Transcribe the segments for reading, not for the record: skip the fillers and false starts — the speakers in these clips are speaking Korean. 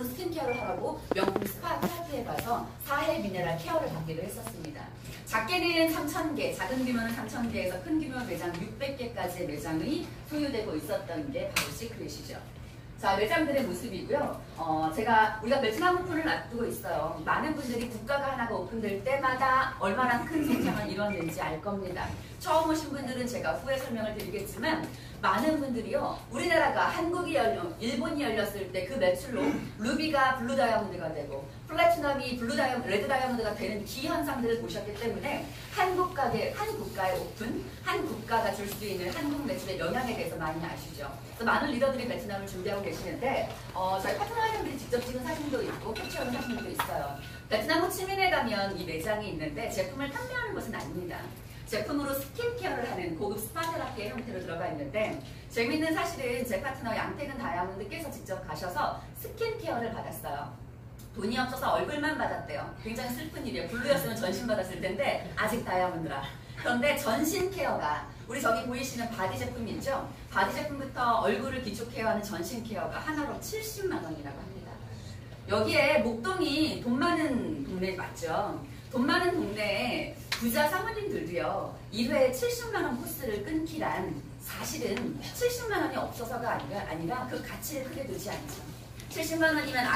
스킨케어를 하라고 명품 스파 테라피에 가서 4해 미네랄 케어를 받기로 했었습니다. 작게는 3,000개, 작은 규모는 3,000개에서 큰 규모 매장 600개까지의 매장이 소유되고 있었던 게 바로 시크릿이죠. 자, 매장들의 모습이고요. 우리가 베트남 오픈을 앞두고 있어요. 많은 분들이 국가가 하나가 오픈될 때마다 얼마나 큰 성장을 이뤘는지 알 겁니다. 처음 오신 분들은 제가 후에 설명을 드리겠지만 많은 분들이요. 우리나라가 일본이 열렸을 때 그 매출로 루비가 블루 다이아몬드가 되고 플래티넘이 레드 다이아몬드가 되는 기현상들을 보셨기 때문에 한 국가의 오픈, 한 국가가 줄 수 있는 한국 매출의 영향에 대해서 많이 아시죠. 그래서 많은 리더들이 베트남을 준비하고 계시는데 저희 파트너 회원들이 직접 찍은 사진도 있고 캡처한 사진도 있어요. 베트남 호치민에 가면 이 매장이 있는데 제품을 판매하는 것은 아닙니다. 제품으로 스킨케어를 하는 고급 스파 테라피의 형태로 들어가 있는데 재미있는 사실은 제 파트너 양태근 다이아몬드께서 직접 가셔서 스킨케어를 받았어요. 돈이 없어서 얼굴만 받았대요. 굉장히 슬픈 일이에요. 블루였으면 전신 받았을 텐데 아직 다이아몬드라. 그런데 전신 케어가 우리 저기 보이시는 바디 제품 있죠? 바디 제품부터 얼굴을 기초 케어하는 전신 케어가 하나로 70만 원이라고 합니다. 여기에 목동이 돈 많은 동네 맞죠? 돈 많은 동네에 부자 사모님들도요. 1회에 70만 원 코스를 끊기란 사실은 70만 원이 없어서가 아니라 그 가치를 크게 두지 않죠. 70만 원이면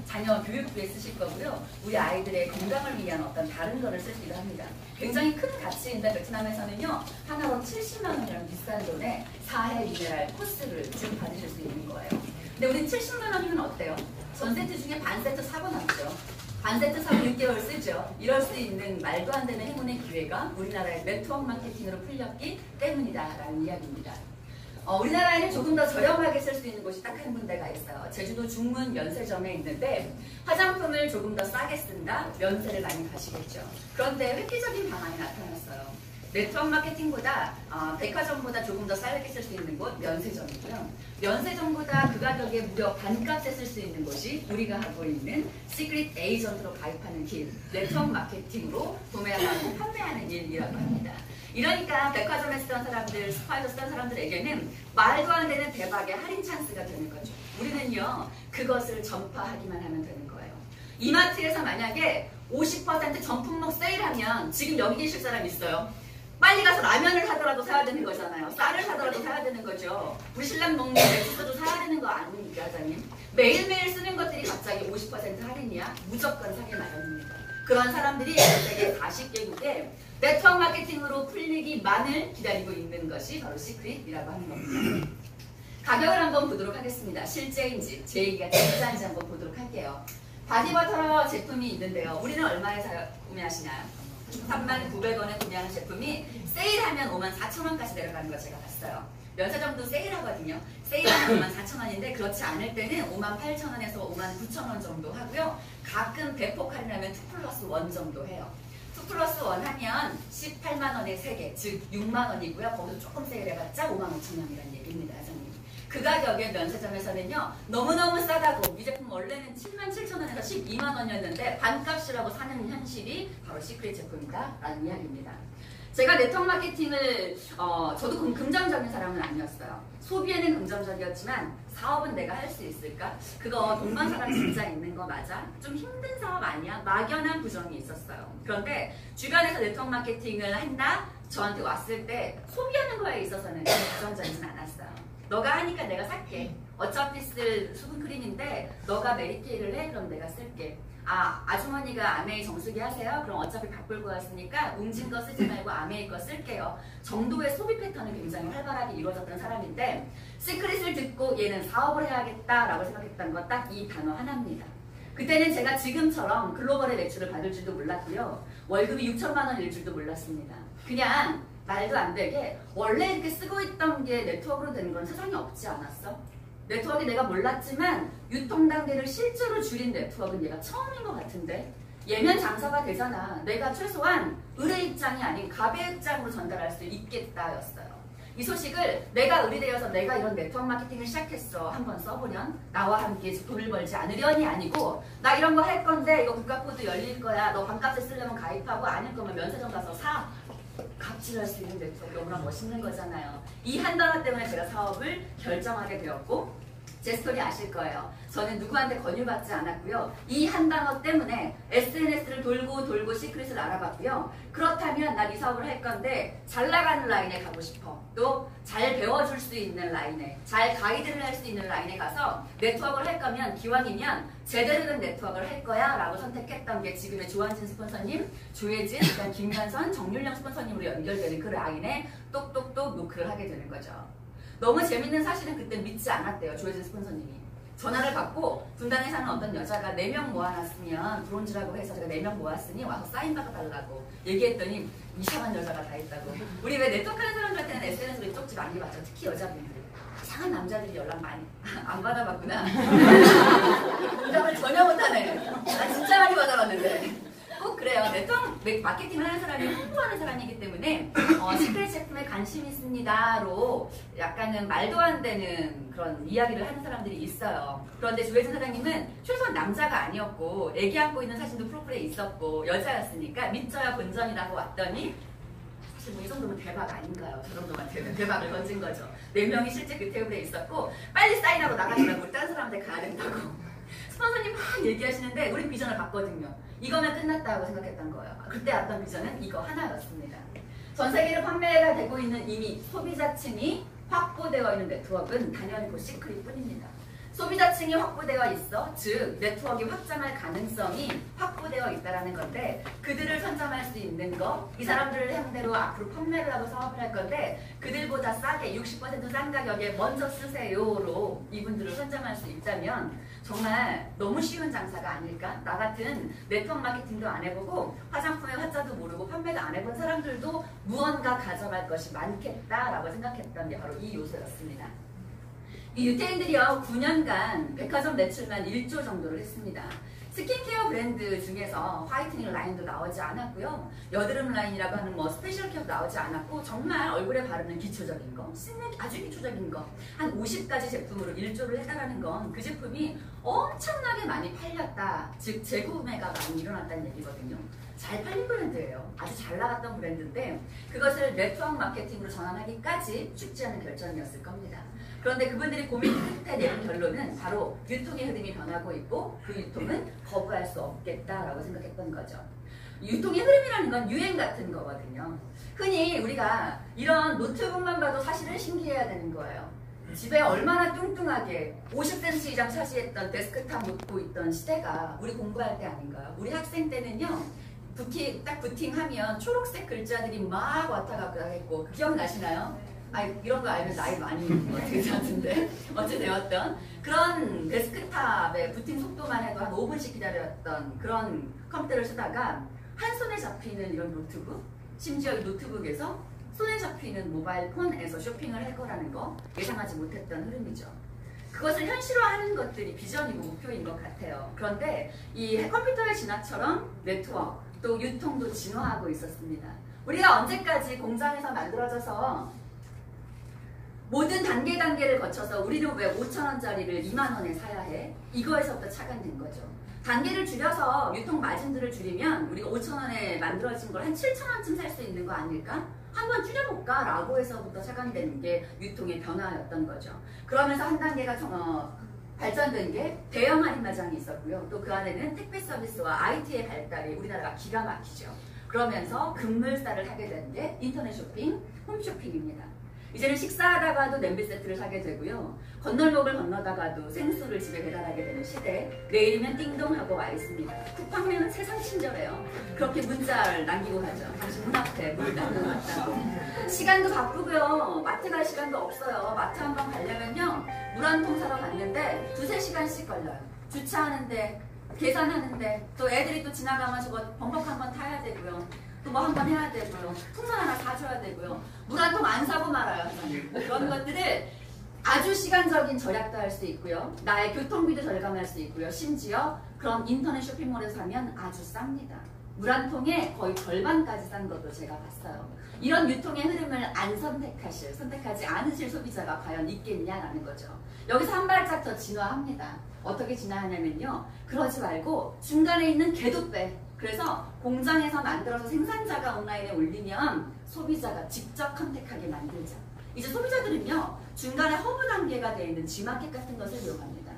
자녀 교육비에 쓰실 거고요. 우리 아이들의 건강을 위한 어떤 다른 거를 쓰기도 합니다. 굉장히 큰 가치인데 베트남에서는요. 하나로 70만 원이라는 비싼 돈에 4회 미네랄 코스를 지금 받으실 수 있는 거예요. 근데 우리 70만 원이면 어때요? 전 세트 중에 반 세트 사고 남죠. 반 세트 사고 6개월 쓰죠. 이럴 수 있는 말도 안 되는 행운의 기회가 우리나라의 네트워크 마케팅으로 풀렸기 때문이다라는 이야기입니다. 우리나라에는 조금 더 저렴하게 쓸 수 있는 곳이 딱 한 군데가 있어요. 제주도 중문 면세점에 있는데 화장품을 조금 더 싸게 쓴다? 면세를 많이 가시겠죠. 그런데 획기적인 방안이 나타났어요. 네트워크 마케팅보다 백화점보다 조금 더 싸게 쓸 수 있는 곳 면세점이고요. 면세점보다 그 가격에 무려 반값에 쓸 수 있는 곳이 우리가 하고 있는 시크릿 에이전트로 가입하는 길, 네트워크 마케팅으로 도매하고 판매하는 일이라고 합니다. 이러니까 백화점에 쓰던 사람들, 스파에서 쓰던 사람들에게는 말도 안 되는 대박의 할인 찬스가 되는 거죠. 우리는요, 그것을 전파하기만 하면 되는 거예요. 이마트에서 만약에 50% 전품목 세일하면 지금 여기 계실 사람 있어요. 빨리 가서 라면을 사더라도 사야 되는 거잖아요. 쌀을 사더라도 사야 되는 거죠. 우리 신랑 먹는 맥주도 사야 되는 거 아닙니까, 사장님? 매일매일 쓰는 것들이 갑자기 50% 할인이야? 무조건 사기 마련입니다. 그런 사람들이 세계 40개국에 네트워크 마케팅으로 풀리기만을 기다리고 있는 것이 바로 시크릿이라고 하는 겁니다. 가격을 한번 보도록 하겠습니다. 실제인지 제 얘기가 진짜인지 한번 보도록 할게요. 바디버터 제품이 있는데요. 우리는 얼마에 구매하시나요? 39,900원에 구매하는 제품이 세일하면 54,000원까지 내려가는 거 제가 봤어요. 면세점도 세일하거든요. 세일하면 54,000원인데 그렇지 않을 때는 58,000원에서 59,000원 정도 하고요. 가끔 대폭 할인하면 2+1 정도 해요. 2+1 하면 18만원에 3개, 즉 6만원이고요. 거기서 조금 세일해봤자 55,000원이라는 얘기입니다. 사장님. 그 가격에 면세점에서는요. 너무너무 싸다고 이 제품 원래는 77,000원에서 12만원이었는데 반값이라고 사는 현실이 바로 시크릿 제품이다 라는 이야기입니다. 제가 네트워크 마케팅을 저도 긍정적인 사람은 아니었어요. 소비에는 긍정적이었지만 사업은 내가 할 수 있을까? 그거 돈만 사람 진짜 있는 거 맞아? 좀 힘든 사업 아니야? 막연한 부정이 있었어요. 그런데 주변에서 네트워크 마케팅을 한다? 저한테 왔을 때 소비하는 거에 있어서는 부정적이진 않았어요. 너가 하니까 내가 살게. 어차피 쓸 수분크림인데 너가 메리케이를 해? 그럼 내가 쓸게. 아주머니가 아메이 정수기 하세요? 그럼 어차피 바꿀 거였으니까 웅진 거 쓰지 말고 아메이 거 쓸게요. 정도의 소비 패턴이 굉장히 활발하게 이루어졌던 사람인데 시크릿을 듣고 얘는 사업을 해야겠다라고 생각했던 거 딱 이 단어 하나입니다. 그때는 제가 지금처럼 글로벌의 매출을 받을 줄도 몰랐고요. 월급이 6천만 원일 줄도 몰랐습니다. 그냥 말도 안 되게 원래 이렇게 쓰고 있던 게 네트워크로 되는 건 세상에 없지 않았어? 네트워크 내가 몰랐지만 유통단계를 실제로 줄인 네트워크는 얘가 처음인 것 같은데 얘면 장사가 되잖아. 내가 최소한 의뢰 입장이 아닌 갑의 입장으로 전달할 수 있겠다였어요. 이 소식을 내가 의리되어서 내가 이런 네트워크 마케팅을 시작했어. 한번 써보련 나와 함께 돈을 벌지 않으려니 아니고 나 이런 거 할 건데 이거 국가코드 열릴 거야. 너 반값에 쓰려면 가입하고 아닐 거면 면세점 가서 사. 갑질할 수 있는 네트워크 너무나 멋있는 거잖아요. 이 한 단어 때문에 제가 사업을 결정하게 되었고 제 스토리 아실 거예요. 저는 누구한테 권유받지 않았고요. 이 한 단어 때문에 SNS를 돌고 시크릿을 알아봤고요. 그렇다면 난 이 사업을 할 건데 잘 나가는 라인에 가고 싶어. 또 잘 배워줄 수 있는 라인에, 잘 가이드를 할 수 있는 라인에 가서 네트워크를 할 거면 기왕이면 제대로 된 네트워크를 할 거야 라고 선택했던 게 지금의 조한진 스폰서님, 조혜진, 일단 김관선, 정윤령 스폰서님으로 연결되는 그 라인에 똑똑똑 노크를 하게 되는 거죠. 너무 재밌는 사실은 그때 믿지 않았대요. 조혜진 스폰서님이. 전화를 받고 분당에 사는 어떤 여자가 4명 모아놨으면 브론즈라고 해서 제가 4명 모았으니 와서 사인 받아달라고 얘기했더니 이상한 여자가 다 있다고. 우리 왜 네트워크하는 사람들한테는 SNS로 쪽지 많이 받죠. 특히 여자분들이. 이상한 남자들이 연락 많이 안 받아봤구나. 응답을 전혀 못하네. 나 진짜 많이 받아봤는데. 꼭 그래요. 네트워크 마케팅을 하는 사람이 홍보하는 사람이기 때문에 시크릿 제품에 관심 있습니다로 약간은 말도 안 되는 그런 이야기를 하는 사람들이 있어요. 그런데 조혜진 사장님은 최소한 남자가 아니었고 애기 안고 있는 사진도 프로필에 있었고 여자였으니까 믿져야 본전이라고 왔더니 사실 뭐 이 정도면 대박 아닌가요? 저 정도만 되면 대박을 던진 거죠. 4명이 실제 그 테이블에 있었고 빨리 사인하고 나가시라고 우리 다른 사람한테 가야 된다고. 스폰서님 막 얘기하시는데 우리 비전을 봤거든요. 이거면 끝났다고 생각했던 거예요. 그때 어떤 비전은 이거 하나였습니다. 전 세계로 판매가 되고 있는 이미 소비자층이 확보되어 있는 네트워크는 단연히 그 시크릿 뿐입니다. 소비자층이 확보되어 있어, 즉 네트워크가 확장할 가능성이 확보되어 있다는 건데 그들을 선점할 수 있는 거, 이 사람들을 상대로 앞으로 판매를 하고 사업을 할 건데 그들보다 싸게 60% 싼 가격에 먼저 쓰세요로 이분들을 선점할 수 있다면 정말 너무 쉬운 장사가 아닐까? 나 같은 네트워크 마케팅도 안 해보고 화장품의 화자도 모르고 판매도 안 해본 사람들도 무언가 가져갈 것이 많겠다라고 생각했던 게 바로 이 요소였습니다. 이 유태인들이요 9년간 백화점 매출만 1조 정도를 했습니다. 스킨케어 브랜드 중에서 화이트닝 라인도 나오지 않았고요. 여드름 라인이라고 하는 뭐 스페셜 케어도 나오지 않았고 정말 얼굴에 바르는 기초적인 거, 씻는 아주 기초적인 거 한 50가지 제품으로 1조를 했다라는 건 그 제품이 엄청나게 많이 팔렸다. 즉 재구매가 많이 일어났다는 얘기거든요. 잘 팔린 브랜드예요. 아주 잘 나갔던 브랜드인데 그것을 네트워크 마케팅으로 전환하기까지 쉽지 않은 결정이었을 겁니다. 그런데 그분들이 고민 끝에 내린 결론은 바로 유통의 흐름이 변하고 있고 그 유통은 거부할 수 없겠다라고 생각했던 거죠. 유통의 흐름이라는 건 유행 같은 거거든요. 흔히 우리가 이런 노트북만 봐도 사실은 신기해야 되는 거예요. 집에 얼마나 뚱뚱하게 50cm 이상 차지했던 데스크탑 놓고 있던 시대가 우리 공부할 때 아닌가요? 우리 학생 때는요. 딱 부팅하면 초록색 글자들이 막 왔다 갔다 했고 기억나시나요? 아 이런 거 알면 나이 많이 어떻게 되었는데 어째 되었던 그런 데스크탑의 부팅 속도만 해도 한 5분씩 기다렸던 그런 컴퓨터를 쓰다가 한 손에 잡히는 이런 노트북, 심지어 이 노트북에서 손에 잡히는 모바일 폰에서 쇼핑을 할 거라는 거 예상하지 못했던 흐름이죠. 그것을 현실화하는 것들이 비전이고 목표인 것 같아요. 그런데 이 컴퓨터의 진화처럼 네트워크 또 유통도 진화하고 있었습니다. 우리가 언제까지 공장에서 만들어져서 모든 단계를 거쳐서 우리는 왜 5,000원짜리를 2만 원에 사야 해? 이거에서부터 착안된 거죠. 단계를 줄여서 유통 마진들을 줄이면 우리가 5,000원에 만들어진 걸 한 7,000원쯤 살 수 있는 거 아닐까? 한번 줄여볼까? 라고 해서부터 착안되는 게 유통의 변화였던 거죠. 그러면서 한 단계가 발전된 게 대형 할인 매장이 있었고요. 또 그 안에는 택배 서비스와 IT의 발달이 우리나라가 기가 막히죠. 그러면서 급물살을 하게 된 게 인터넷 쇼핑, 홈쇼핑입니다. 이제는 식사하다가도 냄비 세트를 사게 되고요. 건널목을 건너다가도 생수를 집에 배달하게 되는 시대. 내일이면 띵동하고 와 있습니다. 쿠팡맨은 세상 친절해요. 그렇게 문자를 남기고 가죠. 당신 문 앞에 물 남겨놨다고. 시간도 바쁘고요. 마트 갈 시간도 없어요. 마트 한번 가려면요. 물 한 통 사러 갔는데 2~3시간씩 걸려요. 주차하는데, 계산하는데, 또 애들이 또 지나가면 저거 범벅 한번 타야 되고요. 또 뭐 한 번 해야 되고요. 풍선 하나 사줘야 되고요. 물 한 통 안 사고 말아요. 그런 것들을 아주 시간적인 절약도 할 수 있고요. 나의 교통비도 절감할 수 있고요. 심지어 그런 인터넷 쇼핑몰에서 사면 아주 쌉니다. 물 한 통에 거의 절반까지 싼 것도 제가 봤어요. 이런 유통의 흐름을 안 선택하지 않으실 소비자가 과연 있겠냐라는 거죠. 여기서 한 발짝 더 진화합니다. 어떻게 진화하냐면요. 그러지 말고 중간에 있는 개도 빼. 그래서 공장에서 만들어서 생산자가 온라인에 올리면 소비자가 직접 컨택하게 만들자. 이제 소비자들은요. 중간에 허브 단계가 되어 있는 G마켓 같은 것을 이용합니다.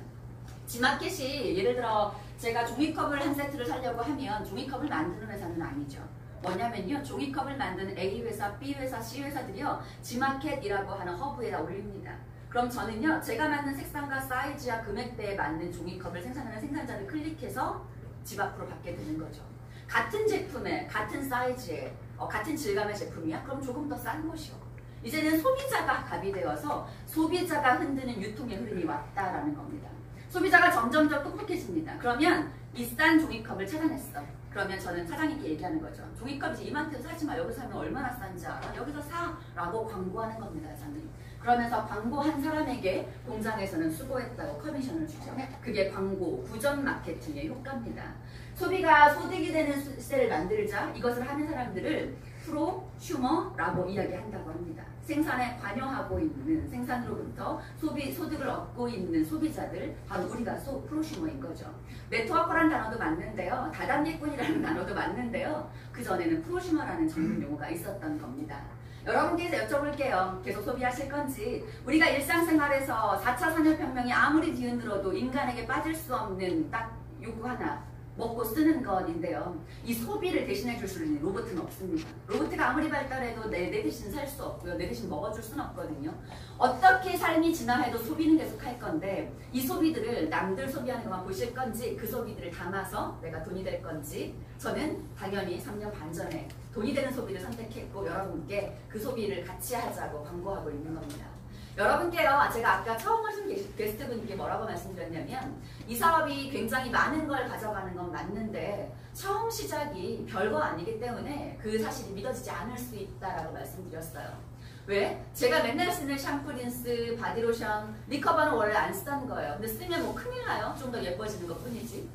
G마켓이 예를 들어 제가 종이컵을 한 세트를 사려고 하면 종이컵을 만드는 회사는 아니죠. 뭐냐면요. 종이컵을 만드는 A 회사, B 회사, C 회사들이요. G마켓이라고 하는 허브에다 올립니다. 그럼 저는요. 제가 맞는 색상과 사이즈와 금액대에 맞는 종이컵을 생산하는 생산자를 클릭해서 집 앞으로 받게 되는 거죠. 같은 제품에, 같은 사이즈에, 같은 질감의 제품이야? 그럼 조금 더 싼 것이요. 이제는 소비자가 갑이 되어서 소비자가 흔드는 유통의 흐름이 왔다라는 겁니다. 소비자가 점점점 똑똑해집니다. 그러면 이 싼 종이컵을 찾아냈어. 그러면 저는 사장님께 얘기하는 거죠. 종이컵 이제 이마트에서 사지 마. 여기서 사면 얼마나 싼지 알아? 여기서 사! 라고 광고하는 겁니다. 저는. 그러면서 광고한 사람에게 공장에서는 수고했다고 커미션을 주죠. 그게 광고, 구전 마케팅의 효과입니다. 소비가 소득이 되는 시대를 만들자 이것을 하는 사람들을 프로슈머라고 이야기한다고 합니다. 생산에 관여하고 있는 생산으로부터 소득을 얻고 있는 소비자들, 바로 우리가 프로슈머인 거죠. 네트워커라는 단어도 맞는데요. 다단계꾼이라는 단어도 맞는데요. 그전에는 프로슈머라는 전문 용어가 있었던 겁니다. 여러분께서 여쭤볼게요. 계속 소비하실 건지. 우리가 일상생활에서 4차 산업혁명이 아무리 뒤흔들어도 인간에게 빠질 수 없는 딱 요구 하나. 먹고 쓰는 것인데요. 이 소비를 대신해 줄 수 있는 로봇은 없습니다. 로봇가 아무리 발달해도 내 대신 살 수 없고요. 내 대신 먹어줄 수는 없거든요. 어떻게 삶이 진화해도 소비는 계속 할 건데 이 소비들을 남들 소비하는 것만 보실 건지 그 소비들을 담아서 내가 돈이 될 건지 저는 당연히 3년 반 전에 돈이 되는 소비를 선택했고 여러분께 그 소비를 같이 하자고 광고하고 있는 겁니다. 여러분께요. 제가 아까 처음 오신 게스트분께 뭐라고 말씀드렸냐면 이 사업이 굉장히 많은 걸 가져가는 건 맞는데 처음 시작이 별거 아니기 때문에 그 사실이 믿어지지 않을 수 있다라고 말씀드렸어요. 왜? 제가 맨날 쓰는 샴푸, 린스, 바디로션, 리커버는 원래 안 쓰던 거예요. 근데 쓰면 뭐 큰일 나요. 좀 더 예뻐지는 것 뿐이지.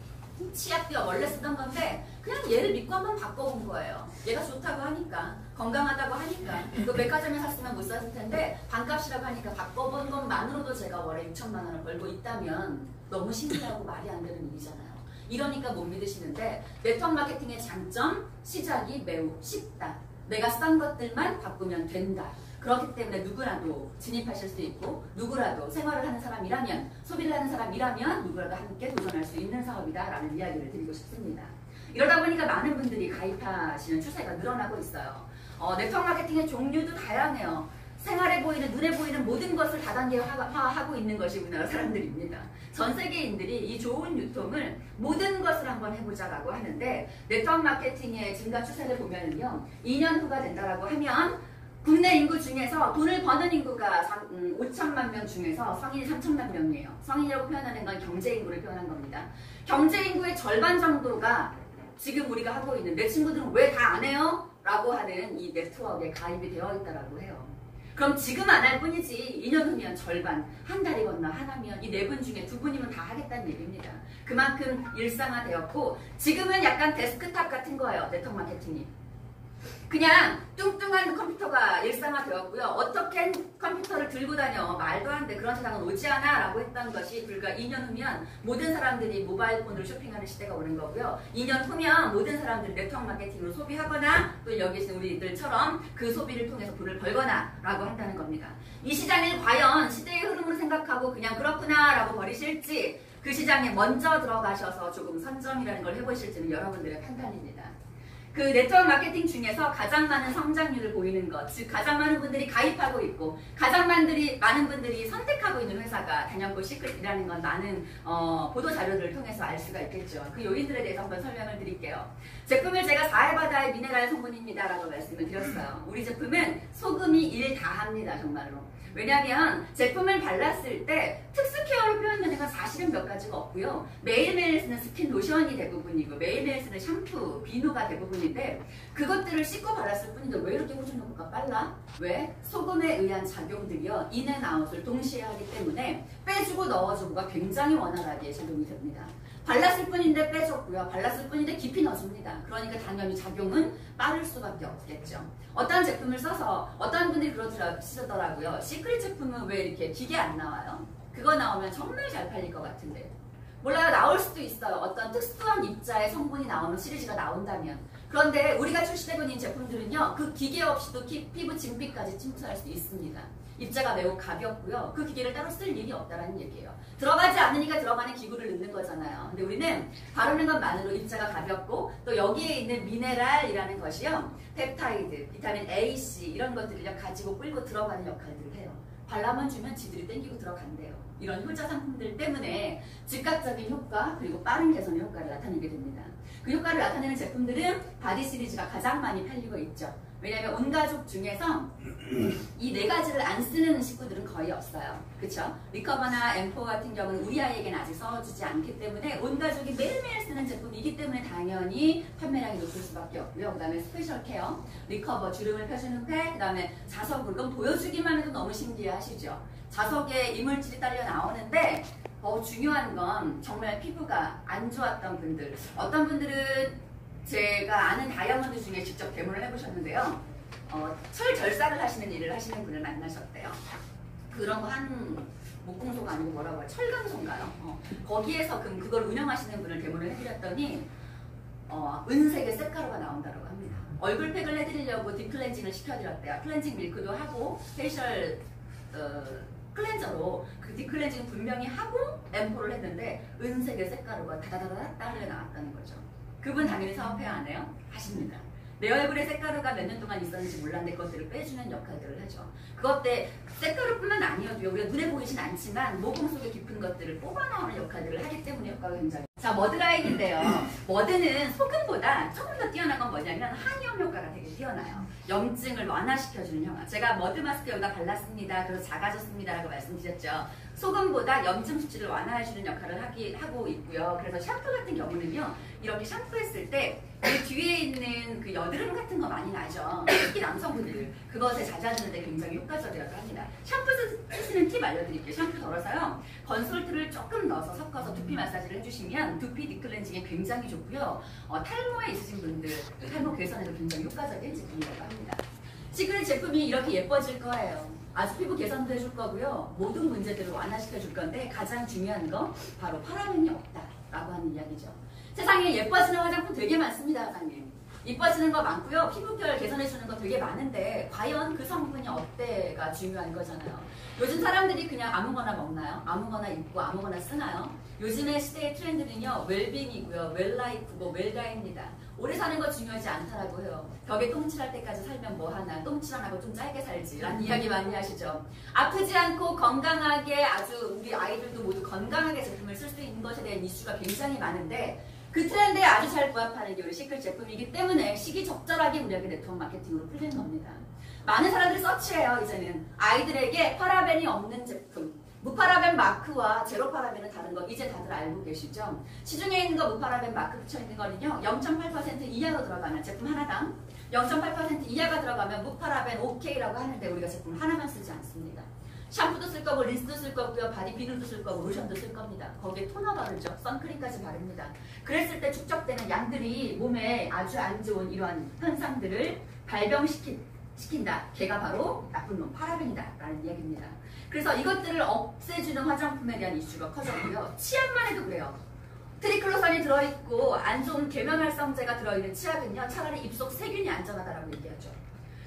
치약도 원래 쓰던 건데 그냥 얘를 믿고 한번 바꿔본 거예요. 얘가 좋다고 하니까, 건강하다고 하니까. 또 백화점에 샀으면 못 샀을 텐데 반값이라고 하니까 바꿔본 것만으로도 제가 월에 6천만 원을 벌고 있다면 너무 신기하고 말이 안 되는 일이잖아요. 이러니까 못 믿으시는데 네트워크 마케팅의 장점, 시작이 매우 쉽다. 내가 싼 것들만 바꾸면 된다. 그렇기 때문에 누구라도 진입하실 수 있고 누구라도 생활을 하는 사람이라면 소비를 하는 사람이라면 누구라도 함께 도전할 수 있는 사업이다 라는 이야기를 드리고 싶습니다. 이러다 보니까 많은 분들이 가입하시는 추세가 늘어나고 있어요. 네트워크 마케팅의 종류도 다양해요. 생활에 보이는, 눈에 보이는 모든 것을 다단계화하고 있는 것이 우리나라 사람들입니다. 전 세계인들이 이 좋은 유통을 모든 것을 한번 해보자라고 하는데 네트워크 마케팅의 증가 추세를 보면은요 2년 후가 된다라고 하면 국내 인구 중에서 돈을 버는 인구가 5천만 명 중에서 성인이 3천만 명이에요. 성인이라고 표현하는 건 경제 인구를 표현한 겁니다. 경제 인구의 절반 정도가 지금 우리가 하고 있는 내 친구들은 왜 다 안 해요? 라고 하는 이 네트워크에 가입이 되어 있다고 해요. 그럼 지금 안 할 뿐이지 2년 후면 절반, 한 달이 건너 하나면 이 4분 중에 2분이면 다 하겠다는 얘기입니다. 그만큼 일상화되었고 지금은 약간 데스크탑 같은 거예요. 네트워크 마케팅이. 그냥 뚱뚱한 컴퓨터가 일상화되었고요. 어떻게 컴퓨터를 들고 다녀? 말도 안 돼. 그런 세상은 오지 않아. 라고 했던 것이 불과 2년 후면 모든 사람들이 모바일 폰으로 쇼핑하는 시대가 오는 거고요. 2년 후면 모든 사람들이 네트워크 마케팅으로 소비하거나 또 여기 계신 우리들처럼 그 소비를 통해서 돈을 벌거나 라고 한다는 겁니다. 이 시장을 과연 시대의 흐름으로 생각하고 그냥 그렇구나 라고 버리실지 그 시장에 먼저 들어가셔서 조금 선점이라는 걸 해보실지는 여러분들의 판단입니다. 그 네트워크 마케팅 중에서 가장 많은 성장률을 보이는 것, 즉 가장 많은 분들이 가입하고 있고 가장 많은 분들이 선택하고 있는 회사가 단연코 시크릿이라는 건 많은 보도 자료들을 통해서 알 수가 있겠죠. 그 요인들에 대해서 한번 설명을 드릴게요. 제품을 제가 4의 바다의 미네랄 성분입니다 라고 말씀을 드렸어요. 우리 제품은 소금이 일 다 합니다. 정말로. 왜냐하면 제품을 발랐을 때 특수 케어로 표현되는 건 사실은 몇 가지가 없고요. 매일매일 쓰는 스킨 로션이 대부분이고 매일매일 쓰는 샴푸, 비누가 대부분인데 그것들을 씻고 발랐을 뿐인데 왜 이렇게 호중 효과가 빨라? 왜? 소금에 의한 작용들이요. 인앤아웃을 동시에 하기 때문에 빼주고 넣어주고가 굉장히 원활하게 작용이 됩니다. 발랐을 뿐인데 빼줬고요. 발랐을 뿐인데 깊이 넣어줍니다. 그러니까 당연히 작용은 빠를 수밖에 없겠죠. 어떤 제품을 써서 어떤 분들이 그러시더라고요. 시크릿 제품은 왜 이렇게 기계 안 나와요? 그거 나오면 정말 잘 팔릴 것 같은데. 몰라요. 나올 수도 있어요. 어떤 특수한 입자의 성분이 나오는 시리즈가 나온다면. 그런데 우리가 출시되고 있는 제품들은요. 그 기계 없이도 피부 진피까지 침투할 수 있습니다. 입자가 매우 가볍고요. 그 기계를 따로 쓸 일이 없다는 얘기예요. 들어가지 않으니까 들어가는 기구를 넣는 거잖아요. 근데 우리는 바르는 것만으로 입자가 가볍고 또 여기에 있는 미네랄이라는 것이요. 펩타이드, 비타민 A, C 이런 것들을 가지고 끌고 들어가는 역할들을 해요. 발라만 주면 지들이 땡기고 들어간대요. 이런 효자 상품들 때문에 즉각적인 효과 그리고 빠른 개선의 효과를 나타내게 됩니다. 그 효과를 나타내는 제품들은 바디 시리즈가 가장 많이 팔리고 있죠. 왜냐하면 온 가족 중에서 이 네 가지를 안 쓰는 식구들은 거의 없어요. 그쵸? 리커버나 M4 같은 경우는 우리 아이에게는 아직 써주지 않기 때문에 온 가족이 매일매일 쓰는 제품이기 때문에 당연히 판매량이 높을 수밖에 없고요. 그 다음에 스페셜 케어, 리커버, 주름을 펴주는 팩, 그 다음에 자석 물건 보여주기만 해도 너무 신기하시죠? 자석에 이물질이 딸려 나오는데 중요한 건 정말 피부가 안 좋았던 분들, 어떤 분들은 제가 아는 다이아몬드 중에 직접 데모를 해보셨는데요. 철 절삭을 하시는 일을 하시는 분을 만나셨대요. 그런 거 한 목공소가 아니고 뭐라고 해요? 철강소인가요? 거기에서 그걸 운영하시는 분을 데모를 해드렸더니 은색의 쇳가루가 나온다고 합니다. 얼굴팩을 해드리려고 딥클렌징을 시켜드렸대요. 클렌징 밀크도 하고 페이셜 클렌저로 그 딥클렌징 분명히 하고 M4를 했는데 은색의 쇳가루가 다다다다 딸려 나왔다는 거죠. 그분 당연히 사업해야 하네요? 하십니다. 내 얼굴에 쇳가루가 몇 년 동안 있었는지 몰랐는데 그것들을 빼주는 역할들을 하죠. 그것 때 쇳가루뿐만 아니어도요. 우리가 눈에 보이진 않지만 모공 속에 깊은 것들을 뽑아나오는 역할들을 하기 때문에 효과가 굉장히 자, 머드라인인데요. 머드는 소금보다 조금 더 뛰어난 건 뭐냐면 항염 효과가 되게 뛰어나요. 염증을 완화시켜주는 효과. 제가 머드 마스크 여기다 발랐습니다. 그래서 작아졌습니다. 라고 말씀드렸죠. 소금보다 염증 수치를 완화해주는 역할을 하고 있고요. 그래서 샴푸 같은 경우는요. 이렇게 샴푸했을 때 이 뒤에 있는 그 여드름 같은 거 많이 나죠. 특히 남성분들. 그것에 잦아드는데 굉장히 효과적이라고 합니다. 샴푸 쓰시는 팁 알려드릴게요. 샴푸 덜어서요. 건솔트를 조금 넣어서 섞어서 두피 마사지를 해주시면 두피 딥클렌징에 굉장히 좋고요. 탈모에 있으신 분들 탈모 개선에도 굉장히 효과적인 제품이라고 합니다. 시크릿 제품이 이렇게 예뻐질 거예요. 아주 피부 개선도 해줄 거고요. 모든 문제들을 완화시켜 줄 건데 가장 중요한 건 바로 파라벤이 없다라고 하는 이야기죠. 세상에 예뻐지는 화장품 되게 많습니다, 사장님. 이뻐지는 거 많고요. 피부결 개선해주는 거 되게 많은데 과연 그 성분이 어때가 중요한 거잖아요. 요즘 사람들이 그냥 아무거나 먹나요? 아무거나 입고 아무거나 쓰나요? 요즘의 시대의 트렌드는요. 웰빙이고요. 웰라이프고 웰다입니다. 오래 사는 거 중요하지 않다라고 해요. 벽에 똥칠할 때까지 살면 뭐하나, 똥칠 안 하고 좀 짧게 살지 라는 이야기 많이 하시죠. 아프지 않고 건강하게 아주 우리 아이들도 모두 건강하게 제품을 쓸 수 있는 것에 대한 이슈가 굉장히 많은데 그 트렌드에 아주 잘 부합하는 게 우리 시크릿 제품이기 때문에 시기적절하게 우리에게 네트워크 마케팅으로 풀리는 겁니다. 많은 사람들이 서치해요. 이제는 아이들에게 파라벤이 없는 제품, 무파라벤 마크와 제로 파라벤은 다른 거 이제 다들 알고 계시죠? 시중에 있는 거 무파라벤 마크 붙여있는 거는요 0.8% 이하로 들어가면 제품 하나당 0.8% 이하가 들어가면 무파라벤 OK라고 하는데 우리가 제품 하나만 쓰지 않습니다. 샴푸도 쓸 거고 린스도 쓸 거고요. 바디 비누도 쓸 거고 로션도 쓸 겁니다. 거기에 토너 바르죠. 선크림까지 바릅니다. 그랬을 때 축적되는 양들이 몸에 아주 안 좋은 이러한 현상들을 발병시킨다. 걔가 바로 나쁜 놈 파라벤이다 라는 이야기입니다. 그래서 이것들을 없애주는 화장품에 대한 이슈가 커졌고요. 치약만 해도 그래요. 트리클로산이 들어있고 안 좋은 계면활성제가 들어있는 치약은요. 차라리 입속 세균이 안전하다라고 얘기하죠.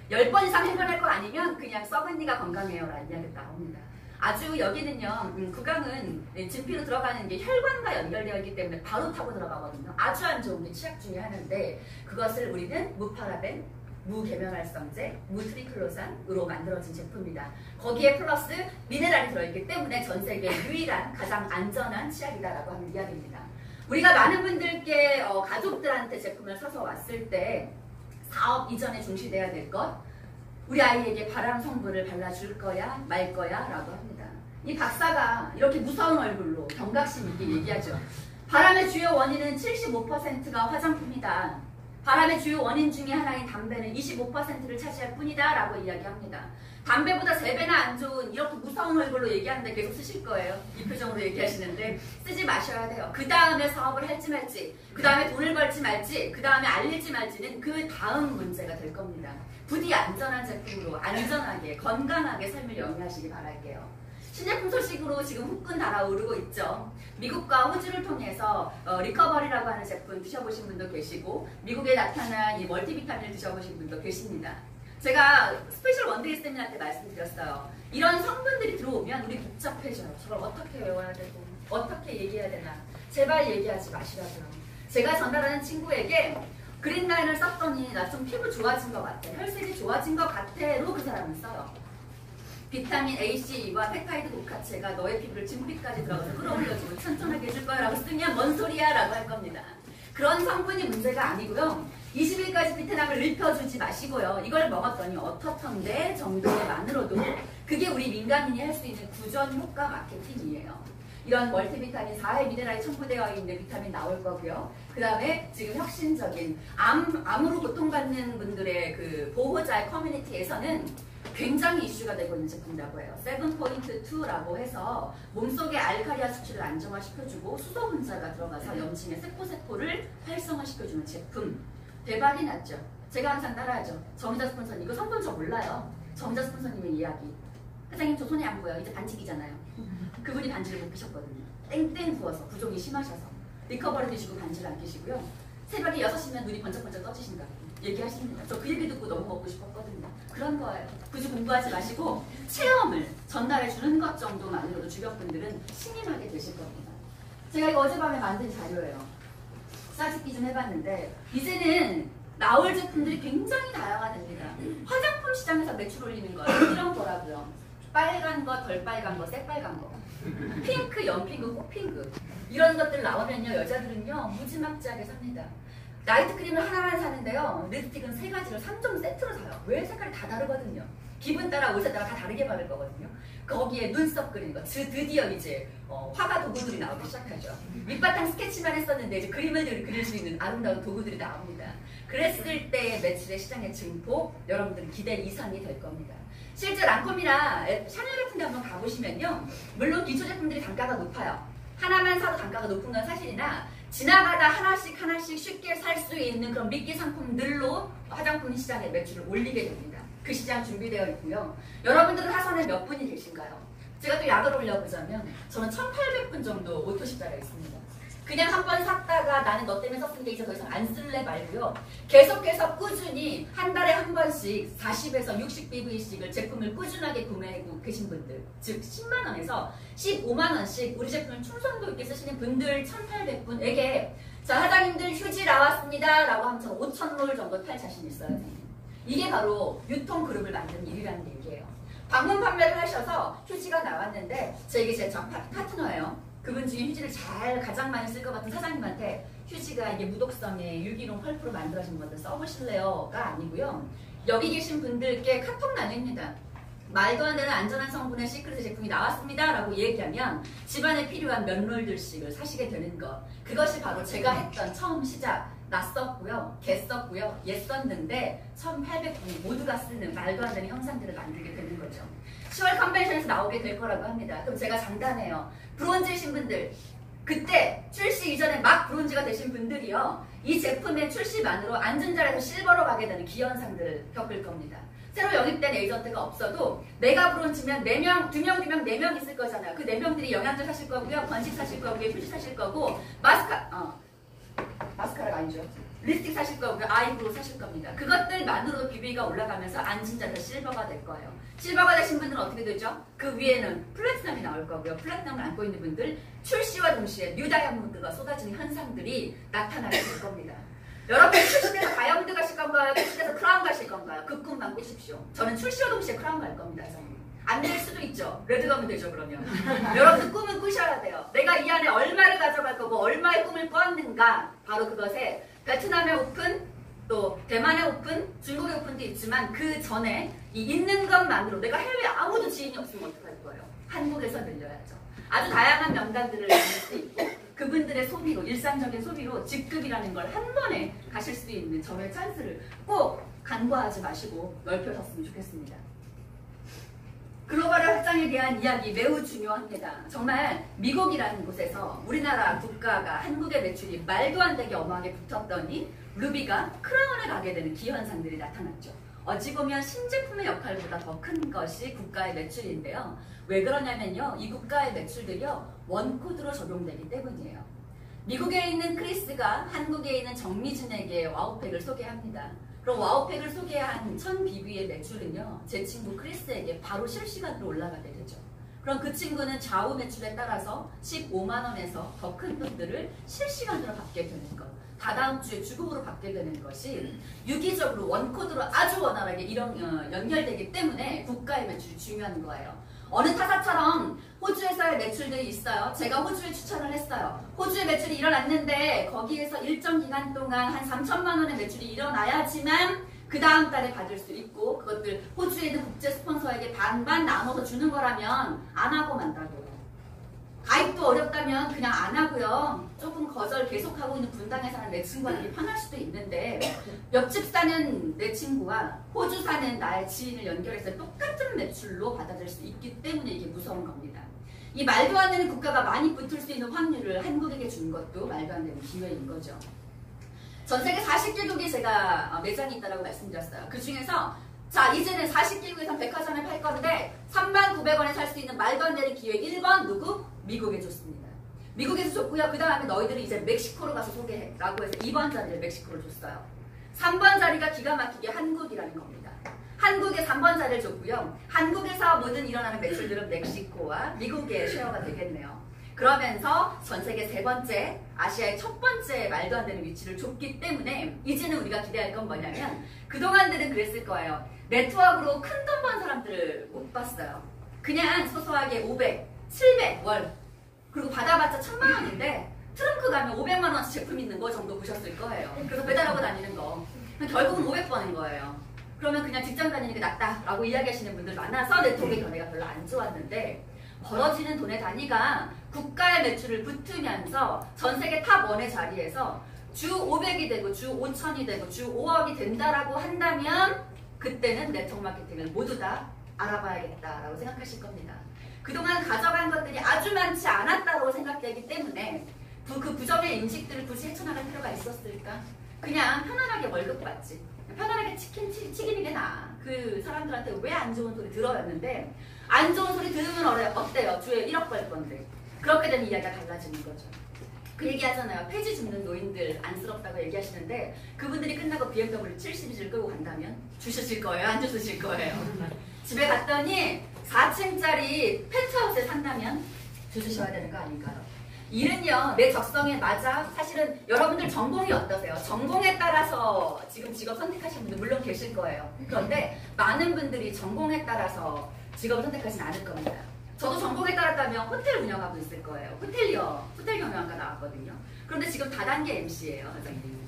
10번 이상 해결할 거 아니면 그냥 썩은 니가 건강해요 라는 이야기가 나옵니다. 아주 여기는요. 구강은 진피로 들어가는 게 혈관과 연결되어 있기 때문에 바로 타고 들어가거든요. 아주 안 좋은 게 치약 중에 하나인데 그것을 우리는 무파라벤, 무계면활성제, 무트리클로산으로 만들어진 제품입니다. 거기에 플러스 미네랄이 들어있기 때문에 전 세계 유일한 가장 안전한 치약이다라고 하는 이야기입니다. 우리가 많은 분들께 가족들한테 제품을 사서 왔을 때 사업 이전에 중시돼야 될 것, 우리 아이에게 발암 성분을 발라줄 거야 말 거야 라고 합니다. 이 박사가 이렇게 무서운 얼굴로 경각심 있게 얘기하죠. 발암의 주요 원인은 75%가 화장품이다. 발암의 주요 원인 중에 하나인 담배는 25%를 차지할 뿐이다 라고 이야기합니다. 담배보다 3배나 안 좋은 이렇게 무서운 얼굴로 얘기하는데 계속 쓰실 거예요. 이 표정으로 얘기하시는데 쓰지 마셔야 돼요. 그 다음에 사업을 할지 말지, 그 다음에 돈을 벌지 말지, 그 다음에 알릴지 말지는 그 다음 문제가 될 겁니다. 부디 안전한 제품으로 안전하게 건강하게 삶을 영위하시기 바랄게요. 신제품 소식으로 지금 후끈 달아오르고 있죠. 미국과 호주를 통해서 리커버리라고 하는 제품 드셔보신 분도 계시고 미국에 나타난 이 멀티비타민을 드셔보신 분도 계십니다. 제가 스페셜 원데이 세미나 때 말씀드렸어요. 이런 성분들이 들어오면 우리 복잡해져요. 저걸 어떻게 외워야 되고 어떻게 얘기해야 되나. 제발 얘기하지 마시라고요. 제가 전달하는 친구에게 그린라인을 썼더니 나 좀 피부 좋아진 것 같아. 혈색이 좋아진 것 같아로 그 사람은 써요. 비타민 A, C와 펩타이드 독하체가 너의 피부를 진피까지 들어가서 끌어올려주고 튼튼하게 해줄 거야 라고 쓰면 뭔 소리야 라고 할 겁니다. 그런 성분이 문제가 아니고요. 20일까지 비트남을 입혀주지 마시고요. 이걸 먹었더니 어떻던데 정도만으로도 그게 우리 민간인이 할 수 있는 구전 효과 마케팅이에요. 이런 멀티비타민 4회 미네랄이 첨부되어 있는 비타민 나올 거고요. 그 다음에 지금 혁신적인 암으로 고통받는 분들의 그 보호자의 커뮤니티에서는 굉장히 이슈가 되고 있는 제품이라고 해요. 7.2라고 해서 몸속의 알칼리아 수치를 안정화시켜주고 수소 분자가 들어가서 염증의 세포를 활성화시켜주는 제품. 대박이 났죠. 제가 항상 따라하죠. 정의자 스폰서님 이거 성분 저 몰라요. 정의자 스폰서님의 이야기. 사장님 저 손에 안 보여. 이제 반칙이잖아요. 그분이 반지를 못 끼셨거든요. 땡땡 부어서 부종이 심하셔서 리커버리 드시고 반지를 안 끼시고요. 새벽에 6시면 눈이 번쩍번쩍 떠지신다고 얘기하십니다. 저 그 얘기 듣고 너무 먹고 싶었거든요. 그런 거예요. 굳이 공부하지 마시고 체험을 전달해 주는 것 정도만으로도 주변 분들은 신이 나게 되실 겁니다. 제가 이거 어젯밤에 만든 자료예요. 싸짓기 좀 해봤는데 이제는 나올 제품들이 굉장히 다양화됩니다. 화장품 시장에서 매출 올리는 거 이런 거라고요. 빨간 거, 덜 빨간 거, 새빨간 거, 핑크, 연핑크, 꽃핑크 이런 것들 나오면요 여자들은요 무지막지하게 삽니다. 나이트 크림을 하나만 사는데요 립스틱은 3가지를 3종 세트로 사요. 왜? 색깔이 다 다르거든요. 기분 따라 옷에 따라 다 다르게 바를 거거든요. 거기에 눈썹 그리는 거 드디어 이제 화가 도구들이 나오기 시작하죠. 밑바탕 스케치만 했었는데 이제 그림을 그릴 수 있는 아름다운 도구들이 나옵니다. 그랬을 때의 매출의 시장의 증폭 여러분들은 기대 이상이 될 겁니다. 실제 랑콤이나 샤넬 같은 데 한번 가보시면요 물론 기초 제품들이 단가가 높아요. 하나만 사도 단가가 높은 건 사실이나 지나가다 하나씩 쉽게 살 수 있는 그런 미끼 상품들로 화장품 시장의 매출을 올리게 됩니다. 그 시장 준비되어 있고요. 여러분들은 하선에 몇 분이 계신가요? 제가 또 약을 올려보자면 저는 1800분 정도 오토십자가 있습니다. 그냥 한 번 샀다가 나는 너 때문에 썼으니까 이제 더 이상 안 쓸래 말고요. 계속해서 꾸준히 한 달에 한 번씩 40에서 60BV씩을 제품을 꾸준하게 구매하고 계신 분들, 즉 10만원에서 15만원씩 우리 제품을 충성도 있게 쓰시는 분들 1800분에게 자 사장님들 휴지 나왔습니다 라고 하면 저는 5,000롤 정도 팔 자신 있어요. 이게 바로 유통그룹을 만드는 일이라는 얘기예요. 방문 판매를 하셔서 휴지가 나왔는데 이게 제 파트너예요. 그분 중에 휴지를 가장 많이 쓸 것 같은 사장님한테 휴지가 이게 무독성에 유기농 펄프로 만들어진 건데 써보실래요?가 아니고요. 여기 계신 분들께 카톡 나눕니다. 말도 안 되는 안전한 성분의 시크릿 제품이 나왔습니다 라고 얘기하면 집안에 필요한 몇 롤들씩을 사시게 되는 것. 그것이 바로 제가 했던 처음 시작. 낯섰고요. 개썼고요. 옛썼는데 1800분 모두가 쓰는 말도 안 되는 형상들을 만들게 되는 거죠. 10월 컨벤션에서 나오게 될 거라고 합니다. 그럼 제가 장담해요. 브론즈이신 분들 그때 출시 이전에 막 브론즈가 되신 분들이요. 이 제품의 출시만으로 앉은 자리에서 실버로 가게 되는 기현상들을 겪을 겁니다. 새로 영입된 에이전트가 없어도 내가 브론즈면 4명, 2명, 4명 있을 거잖아요. 그 4명들이 영양제 사실 거고요. 건식 사실 거고요. 휴지 사실 거고 마스카라가 아니죠. 립스틱 사실 거고요. 아이브로우 사실 겁니다. 그것들만으로도 BB가 올라가면서 앉은 자리에서 실버가 될 거예요. 실버가 되신 분들은 어떻게 되죠? 그 위에는 플래티넘이 나올 거고요. 플래티넘을 안고 있는 분들 출시와 동시에 뉴 다이아몬드가 쏟아지는 현상들이 나타나게 될 겁니다. 여러분 출시돼서 다이아몬드 가실 건가요? 출시돼서 크라운 가실 건가요? 그 꿈만 꾸십시오. 저는 출시와 동시에 크라운 갈 겁니다. 안 될 수도 있죠. 레드 가면 되죠 그러면. 여러분 꿈은 꾸셔야 돼요. 내가 이 안에 얼마를 가져갈 거고 얼마의 꿈을 꾸었는가. 바로 그것에 베트남의 오픈, 또 대만의 오픈, 중국의 오픈도 있지만 그 전에 이 있는 것만으로 내가 해외에 아무도 지인이 없으면 어떡할 거예요? 한국에서 늘려야죠. 아주 다양한 명단들을 만들 수 있고 그분들의 소비로, 일상적인 소비로 직급이라는 걸 한 번에 가실 수 있는 저의 찬스를 꼭 간과하지 마시고 넓혀졌으면 좋겠습니다. 글로벌 확장에 대한 이야기 매우 중요합니다. 정말 미국이라는 곳에서 우리나라 국가가 한국의 매출이 말도 안 되게 어마하게 붙었더니 루비가 크라운에 가게 되는 기현상들이 나타났죠. 어찌 보면 신제품의 역할보다 더 큰 것이 국가의 매출인데요. 왜 그러냐면요. 이 국가의 매출들이요. 원코드로 적용되기 때문이에요. 미국에 있는 크리스가 한국에 있는 정미진에게 와우팩을 소개합니다. 그럼 와우팩을 소개한 1000BB의 매출은요, 제 친구 크리스에게 바로 실시간으로 올라가게 되죠. 그럼 그 친구는 좌우 매출에 따라서 15만 원에서 더 큰 돈들을 실시간으로 받게 되는 것. 다다음 주에 주급으로 받게 되는 것이 유기적으로 원코드로 아주 원활하게 연결되기 때문에 국가의 매출이 중요한 거예요. 어느 타사처럼 호주에서의 매출들이 있어요. 제가 호주에 추천을 했어요. 호주의 매출이 일어났는데 거기에서 일정 기간 동안 한 3천만 원의 매출이 일어나야지만 그 다음 달에 받을 수 있고, 그것들 호주에 있는 국제 스폰서에게 반반 나눠서 주는 거라면 안 하고 만다고요. 가입도 어렵다면 그냥 안 하고요. 조금 거절 계속하고 있는 분당에 사는 내 친구한테 편할 수도 있는데, 옆집 사는 내 친구와 호주 사는 나의 지인을 연결해서 똑같은 매출로 받아들일 수 있기 때문에 이게 무서운 겁니다. 이 말도 안 되는 국가가 많이 붙을 수 있는 확률을 한국에게 준 것도 말도 안 되는 기회인 거죠. 전 세계 40개국에 제가 매장이 있다고 말씀드렸어요. 그 중에서 자, 이제는 40개국에서 백화점에 팔 건데 39,900원에 살 수 있는 말도 안 되는 기회 1번 누구? 미국에 줬습니다. 미국에서 줬고요. 그 다음에 너희들이 이제 멕시코로 가서 소개해 라고 해서 2번 자리를 멕시코로 줬어요. 3번 자리가 기가 막히게 한국이라는 겁니다. 한국에 3번 자리를 줬고요. 한국에서 모든 일어나는 매출들은 멕시코와 미국의 쉐어가 되겠네요. 그러면서 전 세계 3번째, 아시아의 첫 번째 말도 안 되는 위치를 줬기 때문에 이제는 우리가 기대할 건 뭐냐면, 그동안들은 그랬을 거예요. 네트워크로 큰 돈 번 사람들을 못 봤어요. 그냥 소소하게 500, 700 월, 그리고 받아봤자 1000만 원인데 트렁크 가면 500만 원치 제품 있는 거 정도 보셨을 거예요. 그래서 배달하고 다니는 거. 결국은 500번인 거예요. 그러면 그냥 직장 다니는 게 낫다라고 이야기하시는 분들 많아서 네트워크의 견해가 별로 안 좋았는데, 벌어지는 돈의 단위가 국가의 매출을 붙으면서 전 세계 탑1의 자리에서 주 500이 되고 주 5천이 되고 주 5억이 된다라고 한다면 그때는 네트워크 마케팅을 모두 다 알아봐야겠다라고 생각하실 겁니다. 그동안 가져간 것들이 아주 많지 않았다고 생각되기 때문에 그 부정의 인식들을 굳이 헤쳐나갈 필요가 있었을까? 그냥 편안하게 월급 받지. 편안하게 치킨 튀기는 게 나아. 그 사람들한테 왜 안 좋은 소리 들어였는데, 안 좋은 소리 들으면 어때요? 주에 1억 벌 건데. 그렇게 되면 이야기가 달라지는 거죠. 그 얘기 하잖아요. 폐지 줍는 노인들 안쓰럽다고 얘기하시는데, 그분들이 끝나고 BMW 70을 끌고 간다면 주실 거예요? 안 주실 거예요? 집에 갔더니 4층짜리 펜트하우스에 산다면 주셔야 되는 거 아닌가요? 일은요, 내 적성에 맞아. 사실은 여러분들 전공이 어떠세요? 전공에 따라서 지금 직업 선택하시는 분들 물론 계실 거예요. 그런데 많은 분들이 전공에 따라서 직업을 선택하지는 않을 겁니다. 저도 전공에 따랐다면 호텔 운영하고 있을 거예요. 호텔 경영학과 나왔거든요. 그런데 지금 다단계 MC예요, 선생님.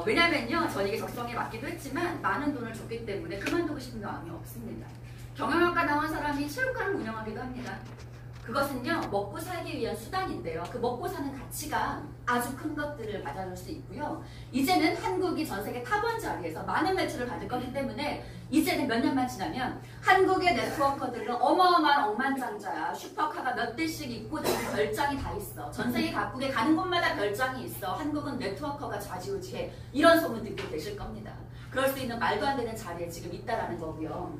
왜냐면요, 전 이게 적성에 맞기도 했지만 많은 돈을 줬기 때문에 그만두고 싶은 마음이 없습니다. 경영학과 나온 사람이 체육관을 운영하기도 합니다. 그것은요, 먹고 살기 위한 수단인데요. 그 먹고 사는 가치가 아주 큰 것들을 받아줄 수 있고요. 이제는 한국이 전 세계 탑1 자리에서 많은 매출을 받을 거기 때문에 이제는 몇 년만 지나면 한국의 네트워커들은 어마어마한 억만장자야. 슈퍼카가 몇 대씩 있고 별장이 다 있어. 전 세계 각국에 가는 곳마다 별장이 있어. 한국은 네트워커가 좌지우지해. 이런 소문 듣고 계실 겁니다. 그럴 수 있는 말도 안 되는 자리에 지금 있다라는 거고요.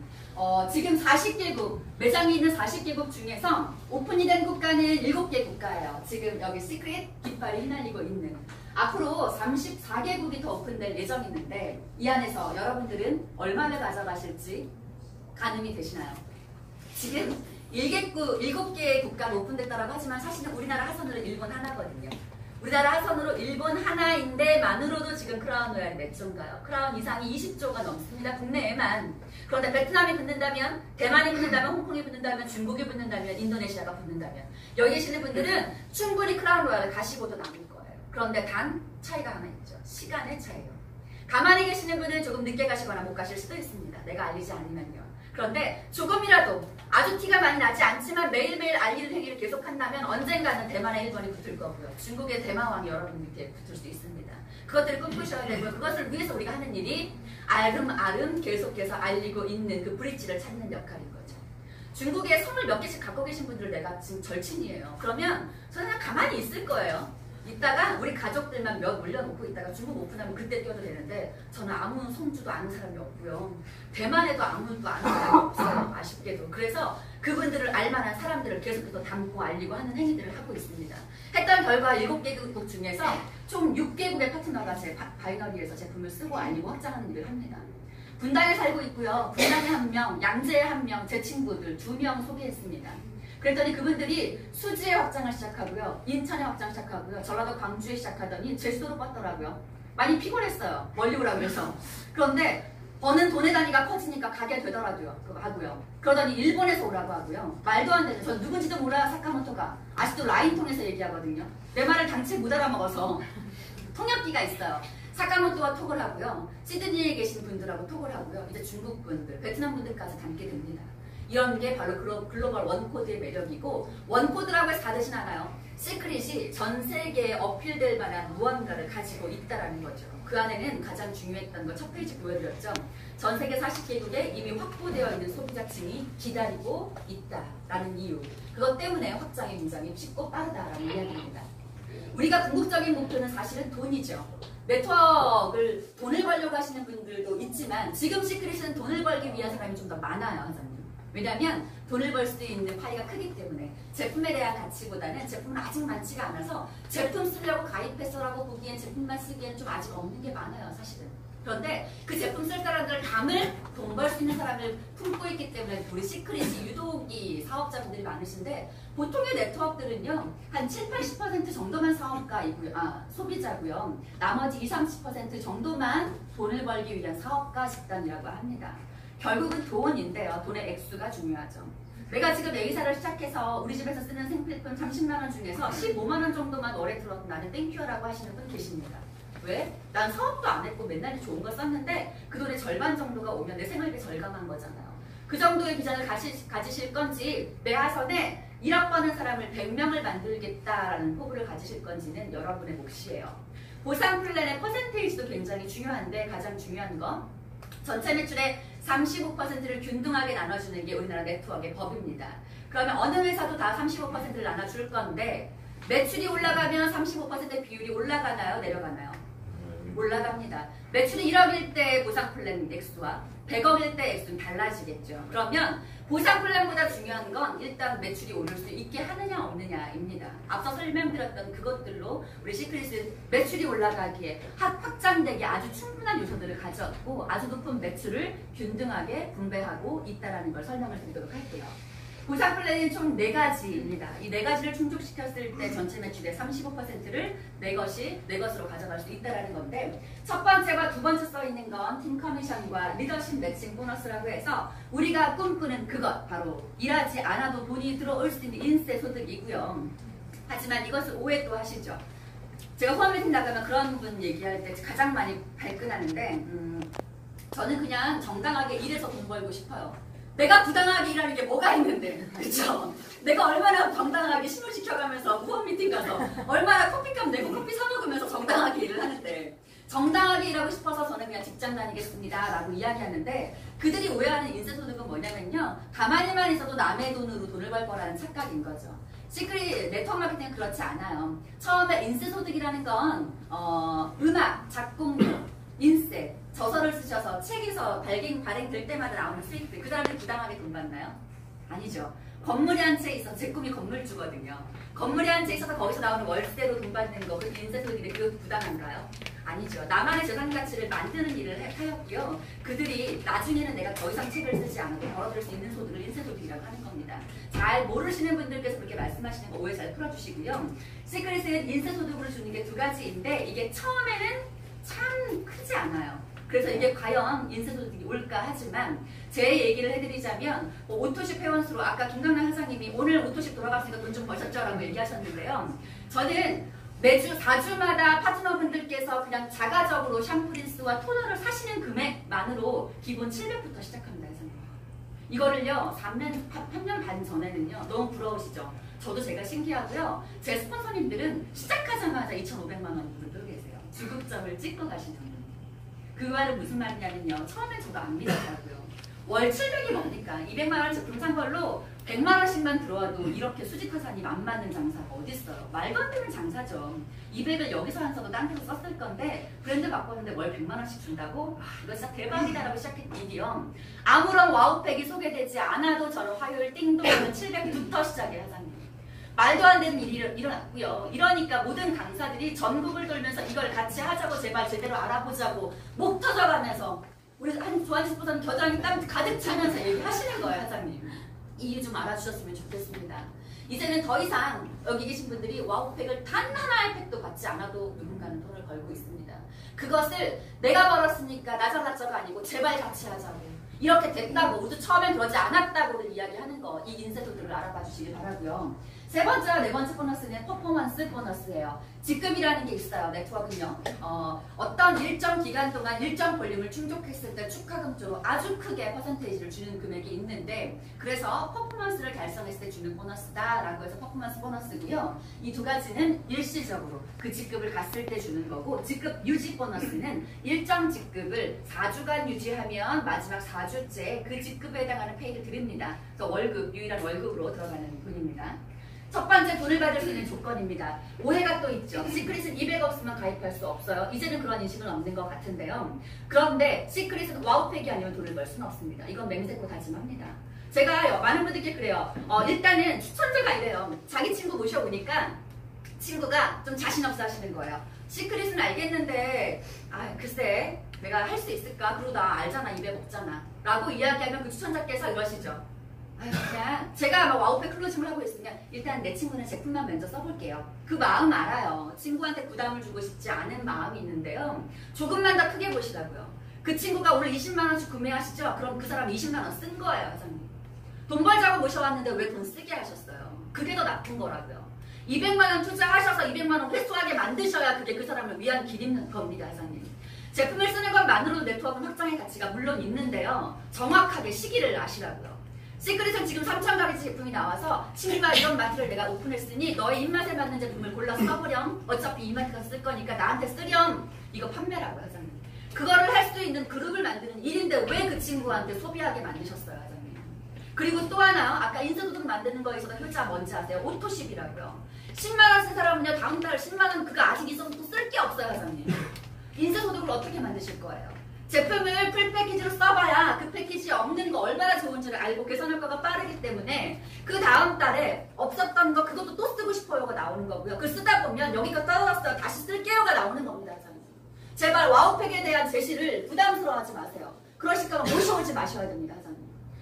지금 40개국, 매장이 있는 40개국 중에서 오픈이 된 국가는 7개 국가예요. 지금 여기 시크릿 깃발이 휘날리고 있는. 앞으로 34개국이 더 오픈될 예정이 있는데, 이 안에서 여러분들은 얼마를 가져가실지 가늠이 되시나요? 지금 7개의 국가가 오픈됐다고 하지만 사실은 우리나라 하선으로 일본 하나거든요. 우리나라 하선으로 일본 하나인데 만으로도 지금 크라운 로얄 몇 조인가요? 크라운 이상이 20조가 넘습니다. 국내에만. 그런데 베트남이 붙는다면, 대만이 붙는다면, 홍콩이 붙는다면, 중국이 붙는다면, 인도네시아가 붙는다면, 여기 계시는 분들은 충분히 크라운 로얄을 가시고도 남을 거예요. 그런데 단 차이가 하나 있죠. 시간의 차이요. 가만히 계시는 분은 조금 늦게 가시거나 못 가실 수도 있습니다. 내가 알리지 않으면요. 그런데 조금이라도 아주 티가 많이 나지 않지만 매일매일 알리는 행위를 계속한다면 언젠가는 대만의 1번이 붙을 거고요. 중국의 대마왕이 여러분 밑에 붙을 수 있습니다. 그것들을 꿈꾸셔야 되고요. 그것을 위해서 우리가 하는 일이 아름아름 계속해서 알리고 있는 그 브릿지를 찾는 역할인 거죠. 중국에 성을 몇 개씩 갖고 계신 분들 내가 지금 절친이에요. 그러면 저는 그냥 가만히 있을 거예요. 이따가 우리 가족들만 몇 올려놓고 이따가 중국 오픈하면 그때 뛰어도 되는데, 저는 아무 송주도 아는 사람이 없고요. 대만에도 아무도 아는 사람이 없어요. 아쉽게도. 그래서 그분들을 알만한 사람들을 계속해서 담고 알리고 하는 행위들을 하고 있습니다. 했던 결과 7개국 중에서 총 6개국의 파트너가 제 바이너리에서 제품을 쓰고 알리고 확장하는 일을 합니다. 분당에 살고 있고요. 분당에 1명, 양재에 1명, 제 친구들 2명 소개했습니다. 그랬더니 그분들이 수지에 확장을 시작하고요. 인천에 확장 시작하고요. 전라도 광주에 시작하더니 제주도로 뻗더라고요. 많이 피곤했어요. 멀리 오라고 해서. 그런데 버는 돈의 단위가 커지니까 가게 되더라고요. 그거 하고요. 그러더니 일본에서 오라고 하고요. 말도 안 되죠. 전 누군지도 몰라 사카모토가. 아직도 라인 통해서 얘기하거든요. 내 말을 당최 못 알아먹어서 통역기가 있어요. 사카모토와 톡을 하고요. 시드니에 계신 분들하고 톡을 하고요. 이제 중국 분들, 베트남 분들까지 담게 됩니다. 이런 게 바로 글로벌 원코드의 매력이고, 원코드라고 해서 다 되진 않아요. 시크릿이 전 세계에 어필될 만한 무언가를 가지고 있다는 거죠. 그 안에는 가장 중요했던 거 첫 페이지 보여드렸죠. 전 세계 40개국에 이미 확보되어 있는 소비자층이 기다리고 있다라는 이유. 그것 때문에 확장이 굉장히 쉽고 빠르다라는 이야기입니다. 우리가 궁극적인 목표는 사실은 돈이죠. 네트워크를 돈을 벌려고 하시는 분들도 있지만 지금 시크릿은 돈을 벌기 위한 사람이 좀 더 많아요, 하자면. 왜냐하면 돈을 벌 수 있는 파이가 크기 때문에 제품에 대한 가치보다는 제품은 아직 많지가 않아서 제품 쓰려고 가입했어라고 보기엔 제품만 쓰기에는 좀 아직 없는 게 많아요, 사실은. 그런데 그 제품 쓸 사람들 감을 돈 벌 수 있는 사람을 품고 있기 때문에 우리 시크릿이 유독이 사업자분들이 많으신데, 보통의 네트워크들은요 한 7-80% 정도만 사업가이고요, 소비자고요. 나머지 20-30% 정도만 돈을 벌기 위한 사업가 집단이라고 합니다. 결국은 돈인데요. 돈의 액수가 중요하죠. 내가 지금 A사를 시작해서 우리 집에서 쓰는 생필품 30만 원 중에서 15만 원 정도만 월에 들어도 나는 땡큐라고 하시는 분 계십니다. 왜? 난 사업도 안 했고 맨날 좋은 거 썼는데 그 돈의 절반 정도가 오면 내 생활비 절감한 거잖아요. 그 정도의 비전을 가지실 건지, 내 하선에 1억 버는 사람을 100명을 만들겠다라는 포부를 가지실 건지는 여러분의 몫이에요. 보상 플랜의 퍼센테이지도 굉장히 중요한데, 가장 중요한 건 전체 매출의 35%를 균등하게 나눠주는 게 우리나라 네트워크의 법입니다. 그러면 어느 회사도 다 35%를 나눠줄 건데, 매출이 올라가면 35%의 비율이 올라가나요? 내려가나요? 올라갑니다. 매출이 1억일 때 보상 플랜 액수와 100억일 때 액수는 달라지겠죠. 그러면 보상 플랜보다 중요한 건 일단 매출이 오를 수 있게 하느냐 없느냐입니다. 앞서 설명드렸던 그것들로 우리 시크릿은 매출이 올라가기에 확장되기에 아주 충분한 요소들을 가졌고, 아주 높은 매출을 균등하게 분배하고 있다는 걸 설명을 드리도록 할게요. 보상 플랜은 총 4가지입니다. 이 4가지를 충족시켰을 때 전체 매출의 35%를 내 것으로 가져갈 수 있다는 건데, 첫 번째와 두 번째 써 있는 건 팀 커미션과 리더십 매칭 보너스라고 해서 우리가 꿈꾸는 그것, 바로 일하지 않아도 돈이 들어올 수 있는 인세 소득이고요. 하지만 이것을 오해도 하시죠. 제가 후원 미팅 나가면 그런 분 얘기할 때 가장 많이 발끈하는데, 저는 그냥 정당하게 일해서 돈 벌고 싶어요. 내가 부당하게 일하는 게 뭐가 있는데, 그쵸? 내가 얼마나 정당하게 신호시켜가면서 후원 미팅 가서 얼마나 커피값 내고 커피 사 먹으면서 정당하게 일을 하는데, 정당하게 일하고 싶어서 저는 그냥 직장 다니겠습니다 라고 이야기하는데, 그들이 오해하는 인세소득은 뭐냐면요, 가만히만 있어도 남의 돈으로 돈을 벌 거라는 착각인 거죠. 시크릿 네트워크 마케팅은 그렇지 않아요. 처음에 인세소득이라는 건 음악, 작곡료, 인세, 저서를 쓰셔서 책에서 발행될 때마다 나오는 수익들, 그 사람들이 부당하게 돈 받나요? 아니죠. 건물이 한 채 있어서, 제 꿈이 건물주거든요. 건물이 한 채 있어서 거기서 나오는 월세로 돈 받는 거, 그 인세소득인데 그것도 부당한가요? 아니죠. 나만의 재산 가치를 만드는 일을 하였고요. 그들이 나중에는 내가 더 이상 책을 쓰지 않아도 벌어들일 수 있는 소득을 인세소득이라고 하는 겁니다. 잘 모르시는 분들께서 그렇게 말씀하시는 거 오해 잘 풀어주시고요. 시크릿은 인세소득으로 주는 게 2가지인데, 이게 처음에는 참 크지 않아요. 그래서 이게 과연 인세소득이 올까 하지만, 제 얘기를 해드리자면, 오토십 회원수로 아까 김강남 사장님이 오늘 오토십 돌아갔으니까 돈 좀 버셨죠? 라고 얘기하셨는데요. 저는 매주 4주마다 파트너분들께서 그냥 자가적으로 샴푸린스와 토너를 사시는 금액만으로 기본 700부터 시작합니다. 이거를요, 3년 반 전에는요, 너무 부러우시죠? 저도 제가 신기하고요. 제 스폰서님들은 시작하자마자 2,500만 원 분들도 계세요. 주급점을 찍고 가시는 분. 그 말은 무슨 말이냐면요, 처음엔 저도 안 믿었다고요. 월 700이 뭡니까? 200만 원 제품 산 걸로 100만 원씩만 들어와도 이렇게 수지타산이 만만한 장사가 어딨어요. 말도 안 되는 장사죠. 200을 여기서 안 써도 딴 데서 썼을 건데 브랜드 바꿨는데 월 100만 원씩 준다고? 이거 진짜 대박이다라고 시작했던 일이요. 아무런 와우팩이 소개되지 않아도 저는 화요일 띵동하면 700부터 시작해요, 사장님. 말도 안 되는 일이 일어났고요. 이러니까 모든 강사들이 전국을 돌면서 이걸 같이 하자고 제발 제대로 알아보자고 목 터져가면서 우리 한 조한지보다는 겨장이 땀 가득 차면서 얘기하시는 거예요. 사장님. 이유 좀 알아주셨으면 좋겠습니다. 이제는 더 이상 여기 계신 분들이 와우팩을 단 하나의 팩도 받지 않아도 누군가는 돈을 벌고 있습니다. 그것을 내가 벌었으니까 나 잘났자가 아니고 제발 같이 하자고 이렇게 됐다고 모두 처음엔 그러지 않았다고를 이야기하는 거 이 인쇄도들을 알아봐 주시기 바라고요. 세 번째와 네 번째 보너스는 퍼포먼스 보너스예요. 직급이라는 게 있어요. 네트워크는요. 어떤 일정 기간 동안 일정 볼륨을 충족했을 때 축하금조로 아주 크게 퍼센테이지를 주는 금액이 있는데 그래서 퍼포먼스를 달성했을 때 주는 보너스다라고 해서 퍼포먼스 보너스고요. 이 두 가지는 일시적으로 그 직급을 갔을 때 주는 거고 직급 유지 보너스는 일정 직급을 4주간 유지하면 마지막 4주째 그 직급에 해당하는 페이를 드립니다. 그래서 월급, 유일한 월급으로 들어가는 돈입니다. 첫 번째 돈을 받을 수 있는 조건입니다. 오해가 또 있죠. 시크릿은 200 없으면 가입할 수 없어요. 이제는 그런 인식은 없는 것 같은데요. 그런데 시크릿은 와우팩이 아니면 돈을 벌 수는 없습니다. 이건 맹세코 다짐합니다. 제가 많은 분들께 그래요. 일단은 추천자가 이래요. 자기 친구 모셔보니까 친구가 좀 자신 없어 하시는 거예요. 시크릿은 알겠는데 글쎄 내가 할 수 있을까? 그러고 나 알잖아. 200 없잖아. 라고 이야기하면 그 추천자께서 이러시죠. 그냥 제가 아마 와우팩 클로징을 하고 있으면 일단 내 친구는 제품만 먼저 써볼게요. 그 마음 알아요. 친구한테 부담을 주고 싶지 않은 마음이 있는데요. 조금만 더 크게 보시라고요. 그 친구가 오늘 20만원씩 구매하시죠? 그럼 그 사람 20만원 쓴 거예요. 사장님. 돈 벌자고 모셔왔는데 왜 돈 쓰게 하셨어요? 그게 더 나쁜 거라고요. 200만원 투자하셔서 200만원 회수하게 만드셔야 그게 그 사람을 위한 길 있는 겁니다. 사장님. 제품을 쓰는 것만으로도 네트워크 확장의 가치가 물론 있는데요. 정확하게 시기를 아시라고요. 시크릿은 지금 3,000가지 제품이 나와서 친구가 이런 마트를 내가 오픈했으니 너의 입맛에 맞는 제품을 골라서 써보렴. 어차피 이마트 가서 쓸 거니까 나한테 쓰렴. 이거 판매라고요. 사장님. 그거를 할 수 있는 그룹을 만드는 일인데 왜 그 친구한테 소비하게 만드셨어요. 사장님. 그리고 또 하나 아까 인쇄도둑 만드는 거에서도 효자 뭔지 아세요? 오토십이라고요. 10만원 쓴 사람은요 다음 달 10만원 그거 아직 있어서 또 쓸 게 없어요. 사장님. 인쇄도둑을 어떻게 만드실 거예요? 제품을 풀 패키지로 써봐야 그 패키지에 없는 거 얼마나 좋은지를 알고 개선효과가 빠르기 때문에 그 다음 달에 없었던 거 그것도 또 쓰고 싶어요가 나오는 거고요. 그걸 쓰다 보면 여기가 떨어졌어요. 다시 쓸게요가 나오는 겁니다. 사장님. 제발 와우팩에 대한 제시를 부담스러워하지 마세요. 그러실 거면 모셔오지 마셔야 됩니다. 사장님.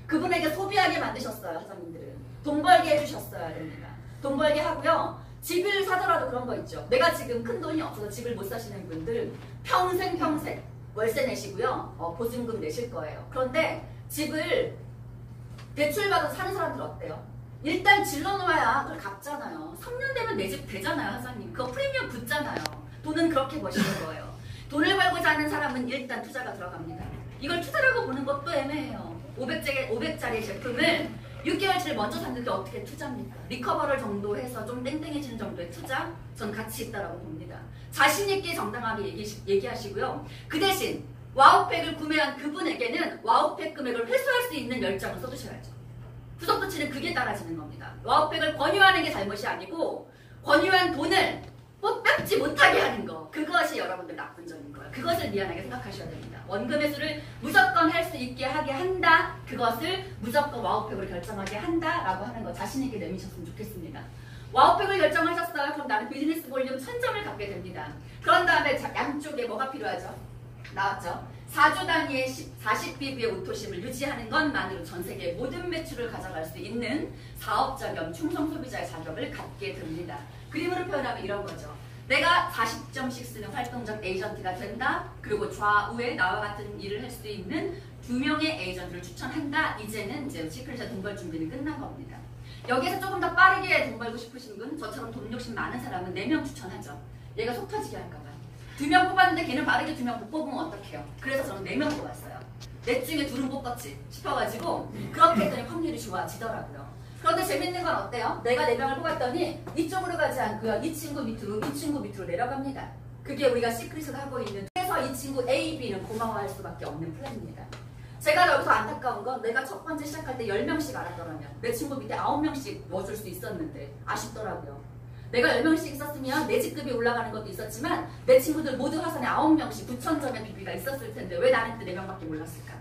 그분에게 소비하게 만드셨어요. 사장님들은. 돈 벌게 해주셨어야 됩니다. 돈 벌게 하고요. 집을 사더라도 그런 거 있죠. 내가 지금 큰 돈이 없어서 집을 못 사시는 분들 평생 월세 내시고요. 보증금 내실 거예요. 그런데 집을 대출받아서 사는 사람들 어때요? 일단 질러놓아야 그걸 갚잖아요. 3년 되면 내 집 되잖아요. 사장님. 그거 프리미엄 붙잖아요. 돈은 그렇게 버시는 거예요. 돈을 벌고자 하는 사람은 일단 투자가 들어갑니다. 이걸 투자라고 보는 것도 애매해요. 500짜리 제품을 6개월치를 먼저 샀는데 어떻게 투자입니까? 리커버럴 정도 해서 좀 땡땡해지는 정도의 투자? 전 가치 있다라고 봅니다. 자신있게 정당하게 얘기하시고요. 그 대신 와우팩을 구매한 그분에게는 와우팩 금액을 회수할 수 있는 열정을 써두셔야죠. 후속조치는 그게 따라지는 겁니다. 와우팩을 권유하는 게 잘못이 아니고 권유한 돈을 뺏지 못하게 하는 거. 그것이 여러분들 나쁜 점인 거예요. 그것을 미안하게 생각하셔야 됩니다. 원금 회수를 무조건 할 수 있게 하게 한다. 그것을 무조건 와우팩으로 결정하게 한다라고 하는 거 자신있게 내미셨으면 좋겠습니다. 와우팩을 결정하셨어요. 그럼 나는 비즈니스 볼륨 1000점을 갖게 됩니다. 그런 다음에 양쪽에 뭐가 필요하죠? 나왔죠? 4주 단위의 40BB의 오토심을 유지하는 것만으로 전 세계 모든 매출을 가져갈 수 있는 사업자 겸 충성 소비자의 자격을 갖게 됩니다. 그림으로 표현하면 이런 거죠. 내가 40점씩 쓰는 활동적 에이전트가 된다. 그리고 좌우에 나와 같은 일을 할 수 있는 2명의 에이전트를 추천한다. 이제는 이제 시크릿의 돈 벌 준비는 끝난 겁니다. 여기서 조금 더 빠르게 돈 벌고 싶으신 분, 저처럼 돈 욕심 많은 사람은 4명 추천하죠. 얘가 속 터지게 할까봐. 2명 뽑았는데 걔는 빠르게 2명 못 뽑으면 어떡해요? 그래서 저는 4명 뽑았어요. 넷 중에 2은 뽑겠지 싶어가지고 그렇게 했더니 확률이 좋아지더라고요. 그런데 재밌는 건 어때요? 내가 4명을 뽑았더니 이쪽으로 가지 않고요. 이 친구 밑으로 내려갑니다. 그게 우리가 시크릿을 하고 있는, 그래서 이 친구 A, B는 고마워할 수밖에 없는 플랜입니다. 제가 여기서 안타까운 건 내가 첫 번째 시작할 때 10명씩 알았더라면 내 친구 밑에 9명씩 넣어줄 수 있었는데 아쉽더라고요. 내가 10명씩 있었으면 내 직급이 올라가는 것도 있었지만 내 친구들 모두 하선에 9명씩 9,000점의 비비가 있었을 텐데 왜 나는 그때 4명밖에 몰랐을까?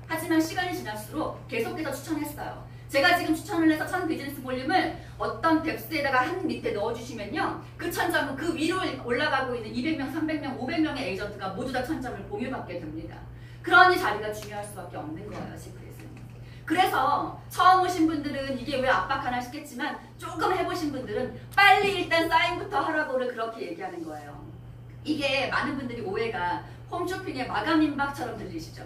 하지만 시간이 지날수록 계속해서 추천했어요. 제가 지금 추천을 해서 1000 비즈니스 볼륨을 어떤 뎁스에다가 한 밑에 넣어주시면요. 그 1000점은 그 위로 올라가고 있는 200명, 300명, 500명의 에이전트가 모두 다 1000점을 공유받게 됩니다. 그러니 자리가 중요할 수밖에 없는 거예요. 시크릿은. 그래서 처음 오신 분들은 이게 왜 압박하나 싶겠지만 조금 해보신 분들은 빨리 일단 사인부터 하라고를 그렇게 얘기하는 거예요. 이게 많은 분들이 오해가 홈쇼핑의 마감 임박처럼 들리시죠?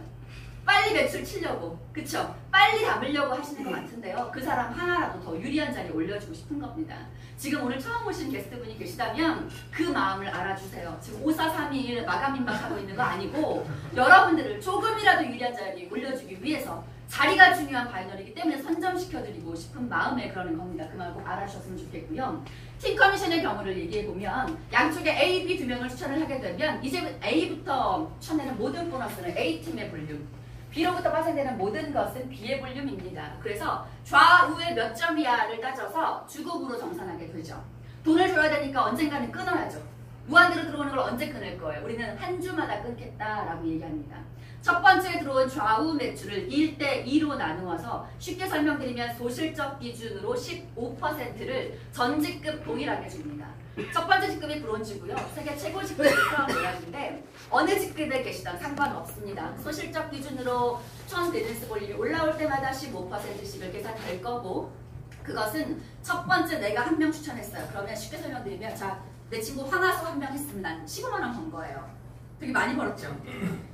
빨리 매출 치려고, 그쵸? 빨리 담으려고 하시는 것 같은데요. 그 사람 하나라도 더 유리한 자리에 올려주고 싶은 겁니다. 지금 오늘 처음 오신 게스트분이 계시다면 그 마음을 알아주세요. 지금 5431 마감 임박하고 있는 거 아니고 여러분들을 조금이라도 유리한 자리에 올려주기 위해서 자리가 중요한 바이너리이기 때문에 선점시켜드리고 싶은 마음에 그러는 겁니다. 그 말 꼭 알아주셨으면 좋겠고요. 팀 커미션의 경우를 얘기해보면 양쪽에 A, B 두 명을 추천을 하게 되면 이제 A부터 추천되는 모든 보너스는 A팀의 볼륨, B로부터 파생되는 모든 것은 B의 볼륨입니다. 그래서 좌우에 몇 점이야를 따져서 주급으로 정산하게 되죠. 돈을 줘야 되니까 언젠가는 끊어야죠. 무한대로 들어오는 걸 언제 끊을 거예요? 우리는 한 주마다 끊겠다라고 얘기합니다. 첫 번째 들어온 좌우 매출을 1대2로 나누어서 쉽게 설명드리면 소실적 기준으로 15%를 전 직급 동일하게 줍니다. 첫 번째 직급이 브론즈고요. 세계 최고 직급이 크라운 로얄인데 어느 직급에 계시든 상관없습니다. 소실적 기준으로 1000 비즈니스 볼륨이 올라올 때마다 15%씩을 계산될 거고 그것은 첫 번째 내가 한 명 추천했어요. 그러면 쉽게 설명드리면 자, 내 친구 황하수 한 명 했으면 난 15만 원 번 거예요. 되게 많이 벌었죠.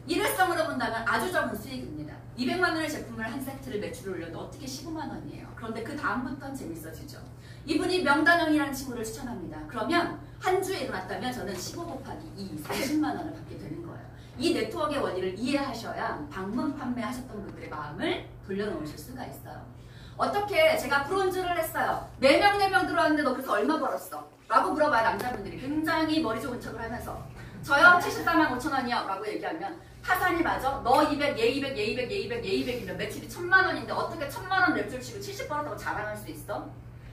일회성으로 본다면 아주 적은 수익입니다. 200만 원의 제품을 한 세트를 매출을 올려도 어떻게 15만 원이에요. 그런데 그 다음부터는 재밌어지죠. 이분이 명단영이라는 친구를 추천합니다. 그러면 한 주에 일어났다면 저는 15 곱하기 2, 30만 원을 받게 되는 거예요. 이 네트워크의 원리를 이해하셔야 방문 판매하셨던 분들의 마음을 돌려놓으실 수가 있어요. 어떻게 제가 브론즈를 했어요. 4명 들어왔는데 너 그래서 얼마 벌었어? 라고 물어봐야 남자분들이 굉장히 머리 좋은 척을 하면서 저요 74만 5천 원이요 라고 얘기하면 타산이 맞아? 너 200, 얘 200, 얘 200, 얘 200, 얘 200이면 매출이 1000만 원인데 어떻게 1000만 원 매출 치고 70 벌었다고 자랑할 수 있어?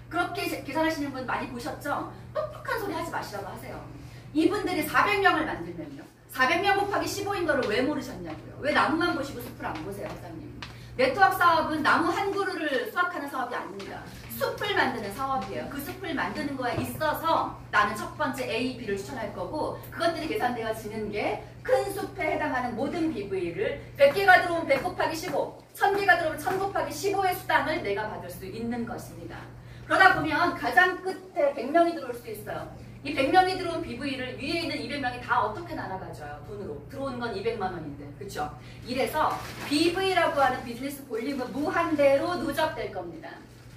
그렇게 계산하시는 분 많이 보셨죠? 똑똑한 소리 하지 마시라고 하세요. 이분들이 400명을 만들면요. 400명 곱하기 15인 거를 왜 모르셨냐고요. 왜 나무만 보시고 숲을 안 보세요, 사장님. 네트워크 사업은 나무 한 그루를 수확하는 사업이 아닙니다. 숲을 만드는 사업이에요. 그 숲을 만드는 거에 있어서 나는 첫 번째 A, B를 추천할 거고 그것들이 계산되어지는 게 큰 숲에 해당하는 모든 BV를 100개가 들어오면 100 곱하기 15, 1000개가 들어오면 1000 곱하기 15의 수당을 내가 받을 수 있는 것입니다. 그러다 보면 가장 끝에 100명이 들어올 수 있어요. 이 100명이 들어온 BV를 위에 있는 200명이 다 어떻게 나눠가져요? 돈으로. 들어오는 건 200만 원인데. 그쵸? 이래서 BV라고 하는 비즈니스 볼륨은 무한대로 누적될 겁니다.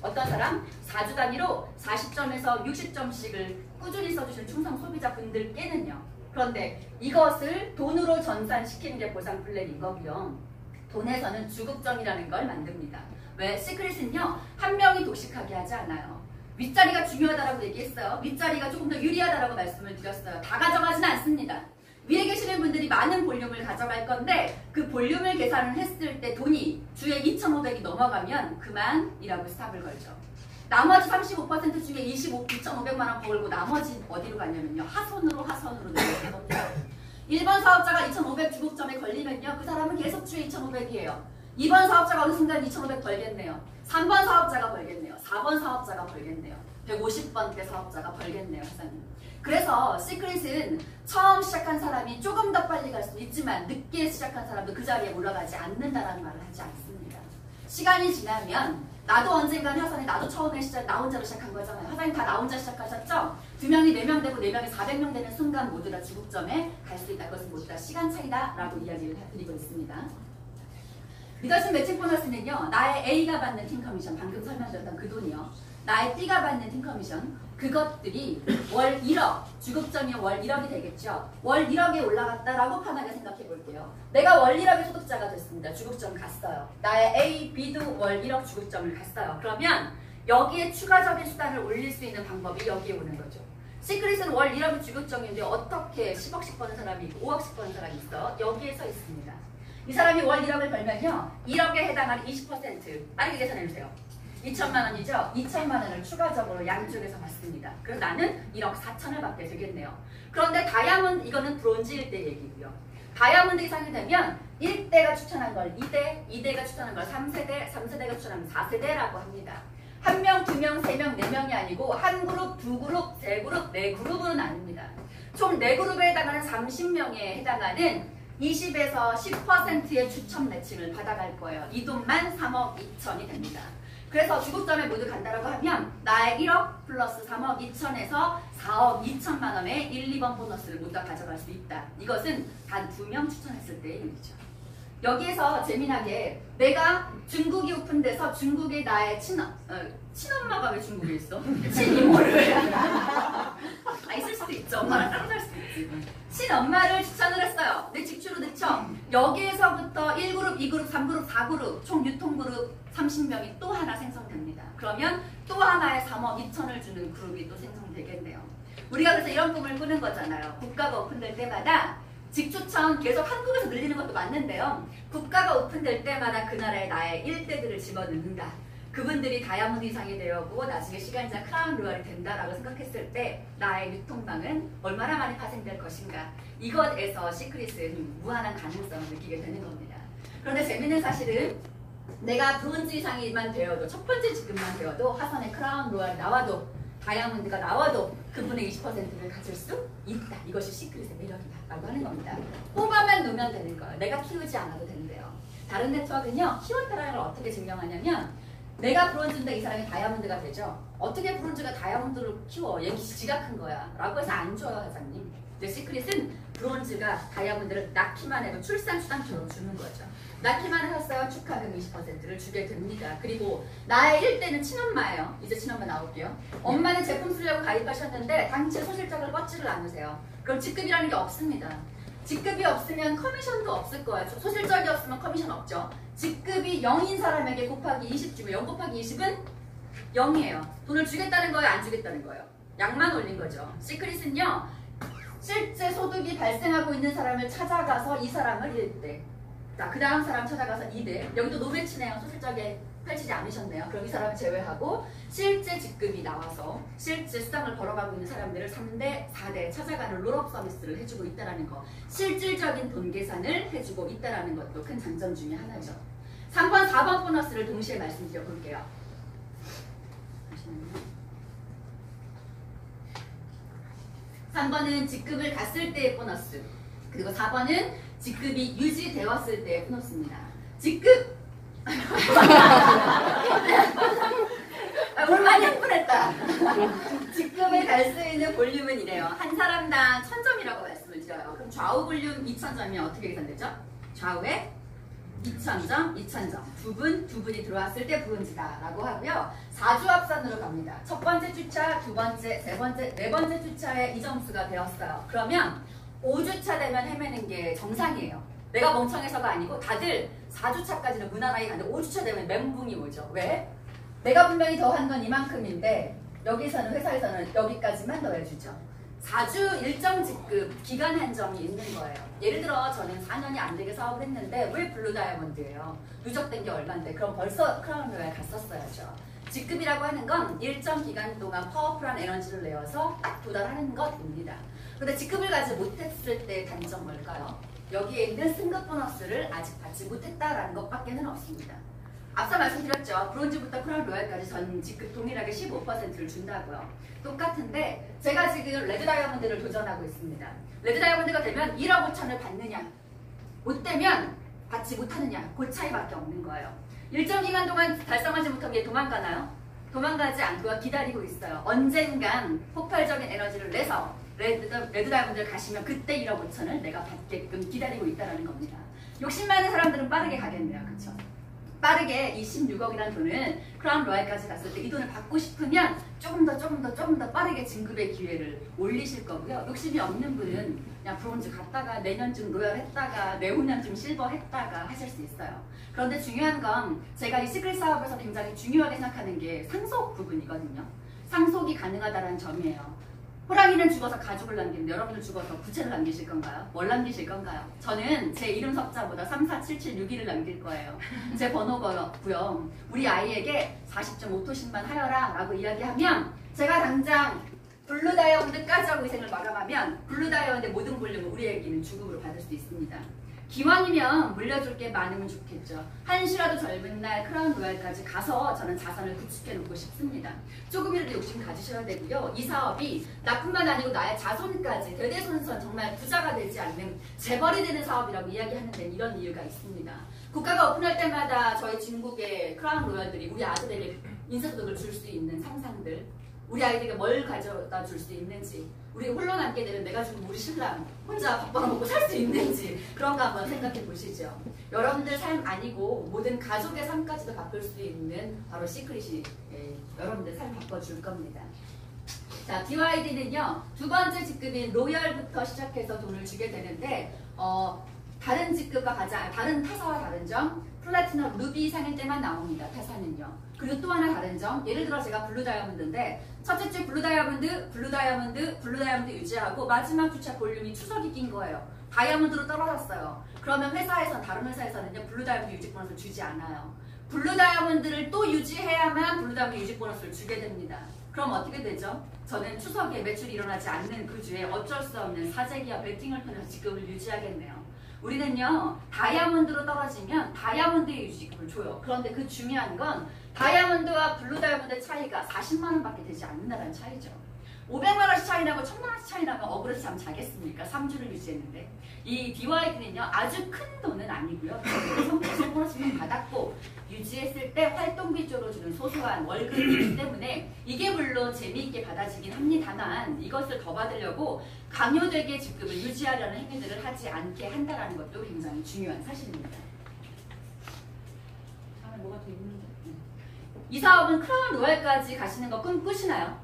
어떤 사람? 4주 단위로 40점에서 60점씩을 꾸준히 써주시는 충성 소비자분들께는요. 그런데 이것을 돈으로 전산시키는 게 보상 플랜인 거고요. 돈에서는 주급점이라는 걸 만듭니다. 왜? 시크릿은요. 한 명이 독식하게 하지 않아요. 윗자리가 중요하다라고 얘기했어요. 윗자리가 조금 더 유리하다라고 말씀을 드렸어요. 다 가져가진 않습니다. 위에 계시는 분들이 많은 볼륨을 가져갈 건데 그 볼륨을 계산을 했을 때 돈이 주에 2,500이 넘어가면 그만이라고 스탑을 걸죠. 나머지 35% 중에 2,500만 원 벌고 나머지 어디로 가냐면요. 하선으로 내려가는 겁니다. 1번 사업자가 2,500 주급점에 걸리면요. 그 사람은 계속 주에 2,500이에요. 2번 사업자가 어느 순간 2,500 벌겠네요. 3번 사업자가 벌겠네요. 4번 사업자가 벌겠네요. 150번대 사업자가 벌겠네요. 회사님. 그래서 시크릿은 처음 시작한 사람이 조금 더 빨리 갈 수 있지만 늦게 시작한 사람도 그 자리에 올라가지 않는다라는 말을 하지 않습니다. 시간이 지나면 나도 언젠간 화산에 나도 처음에 시작 나 혼자로 시작한 거잖아요. 화산이 다 나 혼자 시작하셨죠? 2명이 4명 되고 4명이 400명 되는 순간 모두 다 주급점에 갈 수 있다. 그것은 모두 다 시간 차이다 라고 이야기를 드리고 있습니다. 리더십 매칭 보너스는요. 나의 A가 받는 팀 커미션, 방금 설명드렸던 그 돈이요. 나의 B가 받는 팀 커미션, 그것들이 월 1억, 주급점이 월 1억이 되겠죠. 월 1억에 올라갔다라고 편하게 생각해 볼게요. 내가 월 1억의 소득자가 됐습니다. 주급점 갔어요. 나의 A, B도 월 1억 주급점을 갔어요. 그러면 여기에 추가적인 수단을 올릴 수 있는 방법이 여기에 오는 거죠. 시크릿은 월 1억이 주급점인데 어떻게 10억씩 버는 사람이 있고 5억씩 버는 사람이 있어? 여기에 서 있습니다. 이 사람이 월 1억을 벌면요. 1억에 해당하는 20% 빠르게 계산해주세요. 2천만 원이죠? 2천만 원을 추가적으로 양쪽에서 받습니다. 그래서 나는 1억 4천을 받게 되겠네요. 그런데 다이아몬드, 이거는 브론즈일 때 얘기고요. 다이아몬드 이상이 되면 1대가 추천한 걸 2대, 2대가 추천한 걸 3세대, 3세대가 추천한 걸 4세대라고 합니다. 1명, 2명, 3명, 4명이 아니고 한 그룹, 두 그룹, 세 그룹, 네 그룹으로 나눕니다. 총 4그룹에 해당하는 30명에 해당하는 20에서 10%의 추천 매칭을 받아갈 거예요. 이 돈만 3억 2천이 됩니다. 그래서 주국점에 모두 간다라고 하면 나의 1억 플러스 3억 2천에서 4억 2천만 원의 1, 2번 보너스를 모두 다 가져갈 수 있다. 이것은 단 2명 추천했을 때의 일이죠. 여기에서 재미나게 내가 중국이 오픈돼서 중국의 나의 친엄마가 왜 중국에 있어? 친이모를 있을 수도 있죠. 엄마랑 따로 살 수도 있지. 친엄마를 추천을 했어요. 내 직주로 넣죠. 여기에서부터 1그룹, 2그룹, 3그룹, 4그룹 총 유통그룹 30명이 또 하나 생성됩니다. 그러면 또 하나의 3억 2천을 주는 그룹이 또 생성되겠네요. 우리가 그래서 이런 꿈을 꾸는 거잖아요. 국가가 오픈될 때마다 직추천 계속 한국에서 늘리는 것도 맞는데요. 국가가 오픈될 때마다 그 나라의 나의 1대들을 집어넣는다. 그분들이 다이아몬드 이상이 되어고 나중에 시간이 지나 크라운 로얄이 된다라고 생각했을 때 나의 유통망은 얼마나 많이 파생될 것인가. 이것에서 시크릿은 무한한 가능성을 느끼게 되는 겁니다. 그런데 재밌는 사실은 내가 브론즈 이상이만 되어도 첫 번째 직급만 되어도 화산의 크라운 로얄이 나와도 다이아몬드가 나와도 그분의 20%를 가질 수 있다. 이것이 시크릿의 매력이다 라고 하는 겁니다. 뽑아만 놓으면 되는 거예요. 내가 키우지 않아도 되는데요. 다른 네트워크는요. 키웠다라는 걸 어떻게 증명하냐면 내가 브론즈인데 이 사람이 다이아몬드가 되죠. 어떻게 브론즈가 다이아몬드를 키워? 얘 지가 큰 거야 라고 해서 안 줘요 사장님. 근데 시크릿은 브론즈가 다이아몬드를 낳기만 해도 출산수당처럼 주는 거죠. 낳기만 했어요. 축하금 20%를 주게 됩니다. 그리고 나의 1대는 친엄마예요. 이제 친엄마 나올게요. 엄마는 제품 쓰려고 가입하셨는데 당최 소실적으로 뻗지를 않으세요. 그럼 직급이라는 게 없습니다. 직급이 없으면 커미션도 없을 거예요. 소실적이 없으면 커미션 없죠. 직급이 0인 사람에게 곱하기 20 주면 0 곱하기 20은 0이에요. 돈을 주겠다는 거예요? 안 주겠다는 거예요? 양만 올린 거죠. 시크릿은요. 실제 소득이 발생하고 있는 사람을 찾아가서 이 사람을 1대. 자, 그 다음 사람 찾아가서 2대. 여기도 노매치네요. 소실적에 펼치지 않으셨네요. 그럼 이 사람을 제외하고 실제 직급이 나와서 실제 수당을 벌어가고 있는 사람들을 3대, 4대 찾아가는 롤업 서비스를 해주고 있다는 거. 실질적인 돈 계산을 해주고 있다는 것도 큰 장점 중에 하나죠. 3번, 4번 보너스를 동시에 말씀드려 볼게요. 3번은 직급을 갔을 때의 보너스. 그리고 4번은 직급이 유지되었을 때의 보너스입니다. 직급! 오늘 많이 흥분했다. 직급에 갈 수 있는 볼륨은 이래요. 한 사람당 1000점이라고 말씀을 드려요. 그럼 좌우 볼륨 2000점이면 어떻게 계산되죠? 좌우에 2000점, 2000점. 두 분이 들어왔을 때 브론즈다 라고 하고요. 4주 합산으로 갑니다. 첫 번째 주차, 두 번째, 세 번째, 네 번째 주차에 이 점수가 되었어요. 그러면 5주차 되면 헤매는 게 정상이에요. 내가 멍청해서가 아니고 다들 4주차까지는 무난하게 가는데 5주차 되면 멘붕이 오죠. 왜? 내가 분명히 더한 건 이만큼인데 여기서는 회사에서는 여기까지만 더해주죠. 4주 일정 직급 기간 한정이 있는 거예요. 예를 들어 저는 4년이 안 되게 사업을 했는데 왜 블루 다이아몬드예요? 누적된 게 얼만데 그럼 벌써 크라운 로얄 갔었어야죠. 직급이라고 하는 건 일정 기간 동안 파워풀한 에너지를 내어서 딱 도달하는 것입니다. 그런데 직급을 가지 못했을 때 단점 뭘까요? 여기에 있는 승급 보너스를 아직 받지 못했다라는 것밖에는 없습니다. 앞서 말씀드렸죠. 브론즈부터 크라운 로얄까지 전 직급 동일하게 15%를 준다고요. 똑같은데 제가 지금 레드 다이아몬드를 도전하고 있습니다. 레드 다이아몬드가 되면 1억 5천을 받느냐 못 되면 받지 못하느냐 그 차이밖에 없는 거예요. 일정 기간 동안 달성하지 못하면 얘 도망가나요? 도망가지 않고 기다리고 있어요. 언젠간 폭발적인 에너지를 내서 레드 다이아몬드를 가시면 그때 1억 5천을 내가 받게끔 기다리고 있다는 겁니다. 욕심 많은 사람들은 빠르게 가겠네요. 그렇죠? 빠르게 이 16억이라는 돈을 크라운 로얄까지 갔을 때 이 돈을 받고 싶으면 조금 더 빠르게 진급의 기회를 올리실 거고요. 욕심이 없는 분은 그냥 브론즈 갔다가 내년쯤 로얄 했다가 내후년쯤 실버 했다가 하실 수 있어요. 그런데 중요한 건 제가 이 시크릿 사업에서 굉장히 중요하게 생각하는 게 상속 부분이거든요. 상속이 가능하다는 점이에요. 호랑이는 죽어서 가죽을 남기는데 여러분은 죽어서 부채를 남기실 건가요? 뭘 남기실 건가요? 저는 제 이름 석자보다 347761을 남길 거예요. 제 번호고요. 우리 아이에게 40.5토씩만 하여라 라고 이야기하면 제가 당장 블루 다이아몬드까지 하고 인생을 마감하면 블루 다이아몬드의 모든 볼륨을 우리에게는 죽음으로 받을 수 있습니다. 기왕이면 물려줄 게 많으면 좋겠죠. 한시라도 젊은 날 크라운 로얄까지 가서 저는 자산을 구축해 놓고 싶습니다. 조금이라도 욕심 가지셔야 되고요. 이 사업이 나뿐만 아니고 나의 자손까지 대대손손 정말 부자가 되지 않는 재벌이 되는 사업이라고 이야기하는 데는 이런 이유가 있습니다. 국가가 오픈할 때마다 저희 중국의 크라운 로얄들이 우리 아들에게 인사소득을 줄 수 있는 상상들, 우리 아이들에게 뭘 가져다 줄 수 있는지, 우리 홀로 남게 되면 내가 지금 우리 신랑 혼자 밥 벌어먹고 살 수 있는지 그런 거 한번 생각해 보시죠. 여러분들 삶 아니고 모든 가족의 삶까지도 바꿀 수 있는 바로 시크릿이 여러분들 삶 바꿔줄 겁니다. 자, BYD는요 두 번째 직급인 로열부터 시작해서 돈을 주게 되는데 다른 직급과 다른 타사와 다른 점, 플래티넘, 루비 상일 때만 나옵니다. 타사는요. 그리고 또 하나 다른 점, 예를 들어 제가 블루 다이아몬드인데 첫째 주 블루 다이아몬드 유지하고 마지막 주차 볼륨이 추석이 낀 거예요. 다이아몬드로 떨어졌어요. 그러면 다른 회사에서는요 블루 다이아몬드 유지 보너스를 주지 않아요. 블루 다이아몬드를 또 유지해야만 블루 다이아몬드 유지 보너스를 주게 됩니다. 그럼 어떻게 되죠? 저는 추석에 매출이 일어나지 않는 그 주에 어쩔 수 없는 사재기와 베팅을 통해서 직급을 유지하겠네요. 우리는요 다이아몬드로 떨어지면 다이아몬드의 유지급을 줘요. 그런데 그 중요한 건 다이아몬드와 블루 다이아몬드의 차이가 40만원밖에 되지 않는다는 차이죠. 500만원씩 차이 나고 1000만원씩 차이 나면 억울해서 잠 자겠습니까? 3주를 유지했는데. 이 BYD는요 아주 큰 돈은 아니고요. 성취 보너스만 받았고 유지했을 때 활동비 쪽으로 주는 소소한 월급이기 때문에 이게 물론 재미있게 받아지긴 합니다만 이것을 더 받으려고 강요되게 직급을 유지하려는 행위들을 하지 않게 한다는 것도 굉장히 중요한 사실입니다. 뭐가 더 있는데? 이 사업은 크라운 로얄까지 가시는 거 꿈꾸시나요?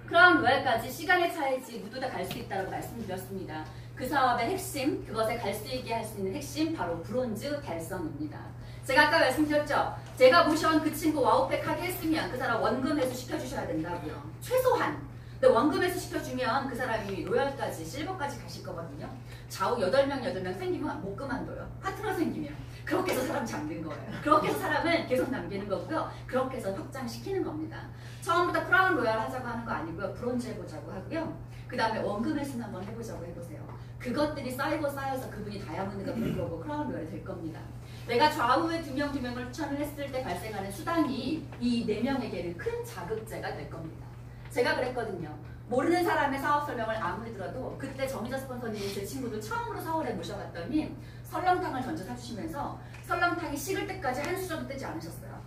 크라운 로얄까지 시간의 차이지 모두 다 갈 수 있다고 말씀드렸습니다. 그 사업의 핵심, 그것에 갈 수 있게 할 수 있는 핵심 바로 브론즈 달성입니다. 제가 아까 말씀드렸죠? 제가 모셔온 그 친구 와우팩 하게 했으면 그 사람 원금 회수 시켜주셔야 된다고요. 최소한. 근데 원금 회수 시켜주면 그 사람이 로얄까지 실버까지 가실 거거든요. 좌우 8명 생기면 못 그만둬요. 파트너 생기면. 그렇게 해서 사람 잡는 거예요. 그렇게 해서 사람은 계속 남기는 거고요. 그렇게 해서 확장시키는 겁니다. 처음부터 크라운 로얄 하자고 하는 거 아니고요. 브론즈 해보자고 하고요. 그 다음에 원금 회수는 한번 해보자고 해보세요. 그것들이 쌓여서 그분이 다이아몬드가 될 거고 크라운 로얄이 될 겁니다. 내가 좌우에 2명을 추천을 했을 때 발생하는 수당이 이 4명에게는 큰 자극제가 될 겁니다. 제가 그랬거든요. 모르는 사람의 사업 설명을 아무리 들어도 그때 정의자 스폰서님이 제 친구들 처음으로 서울에 모셔봤더니 설렁탕을 전주 사주시면서 설렁탕이 식을 때까지 한 수저도 떼지 않으셨어요.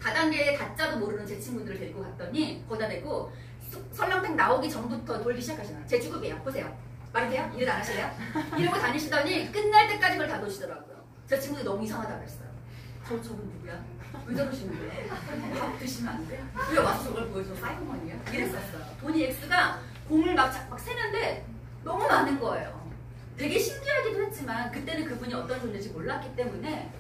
다단계에 가짜도 모르는 제 친구들을 데리고 갔더니 거기다 대고 설렁탕 나오기 전부터 돌기 시작하시나요? 제 주급이에요. 보세요. 말이 돼요? 일 안 하실래요? 이러고 다니시더니 끝날 때까지 그걸 다 도시더라고요. 제 친구들이 너무 이상하다 그랬어요. 저분 누구야? 왜 저러시는 거예요? 밥 드시면 안 돼요? 왜 와서 저걸 보여줘? 사이먼이에요? 이랬었어요. 돈이 X가 공을 막 세는데 너무 많은 거예요. 되게 신기하기도 했지만 그때는 그분이 어떤 존재인지 몰랐기 때문에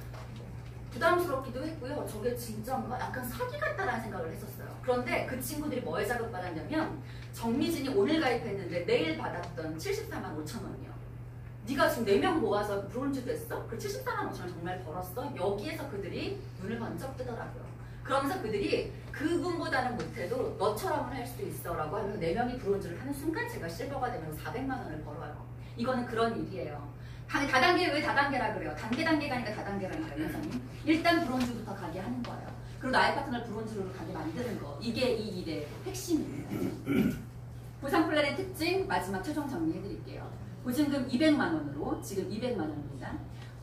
부담스럽기도 했고요. 저게 진짜 뭔가 약간 사기 같다라는 생각을 했었어요. 그런데 그 친구들이 뭐에 자극받았냐면 정미진이 오늘 가입했는데 내일 받았던 74만 5천 원이요. 네가 지금 4명 모아서 브론즈 됐어? 그 74만 5천 원 정말 벌었어? 여기에서 그들이 눈을 번쩍 뜨더라고요. 그러면서 그들이 그분보다는 못해도 너처럼은 할 수 있어 라고 하면서 4명이 브론즈를 하는 순간 제가 실버가 되면서 400만 원을 벌어요. 이거는 그런 일이에요. 다단계 왜 다단계라 그래요? 단계 가니까 다단계라니까요, 선생님. 일단 브론즈부터 가게 하는 거예요. 그리고 나의 파트너를 브론즈로 가게 만드는 거. 이게 이 일의 핵심입니다. 보상 플랜의 특징 마지막 최종 정리해드릴게요. 보증금 200만 원으로 지금 200만 원입니다.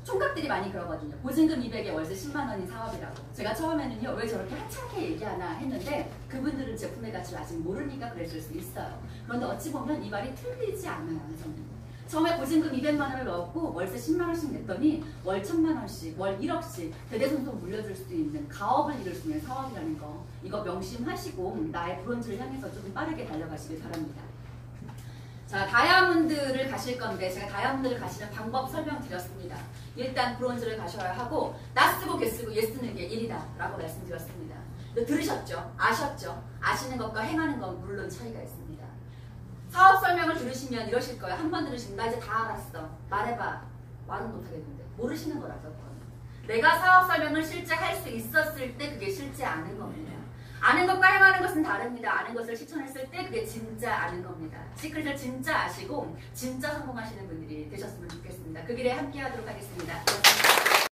총각들이 많이 그러거든요. 보증금 200에 월세 10만 원인 사업이라고. 제가 처음에는요 왜 저렇게 하찮게 얘기하나 했는데 그분들은 제품의 가치를 아직 모르니까 그랬을 수 있어요. 그런데 어찌 보면 이 말이 틀리지 않아요. 저는. 처음에 보증금 200만 원을 넣었고 월세 10만 원씩 냈더니 월 1000만 원씩, 월 1억씩 대대손손 물려줄 수 있는 가업을 이룰 수 있는 사업이라는 거. 이거 명심하시고 나의 브론즈를 향해서 조금 빠르게 달려가시길 바랍니다. 자, 다이아몬드를 가실 건데 제가 다이아몬드를 가시는 방법 설명드렸습니다. 일단 브론즈를 가셔야 하고 나 쓰고 걔 쓰고 얘 쓰는 게 1이다 라고 말씀드렸습니다. 들으셨죠? 아셨죠? 아시는 것과 행하는 건 물론 차이가 있습니다. 사업 설명을 들으시면 이러실 거예요. 한 번 들으시면 나 이제 다 알았어. 말해봐. 말은 못하겠는데. 모르시는 거라서. 내가 사업 설명을 실제 할 수 있었을 때 그게 실제 아는 겁니다. 아는 것과 행하는 것은 다릅니다. 아는 것을 실천했을 때 그게 진짜 아는 겁니다. 시크릿을 진짜 아시고 진짜 성공하시는 분들이 되셨으면 좋겠습니다. 그 길에 함께 하도록 하겠습니다. 고맙습니다.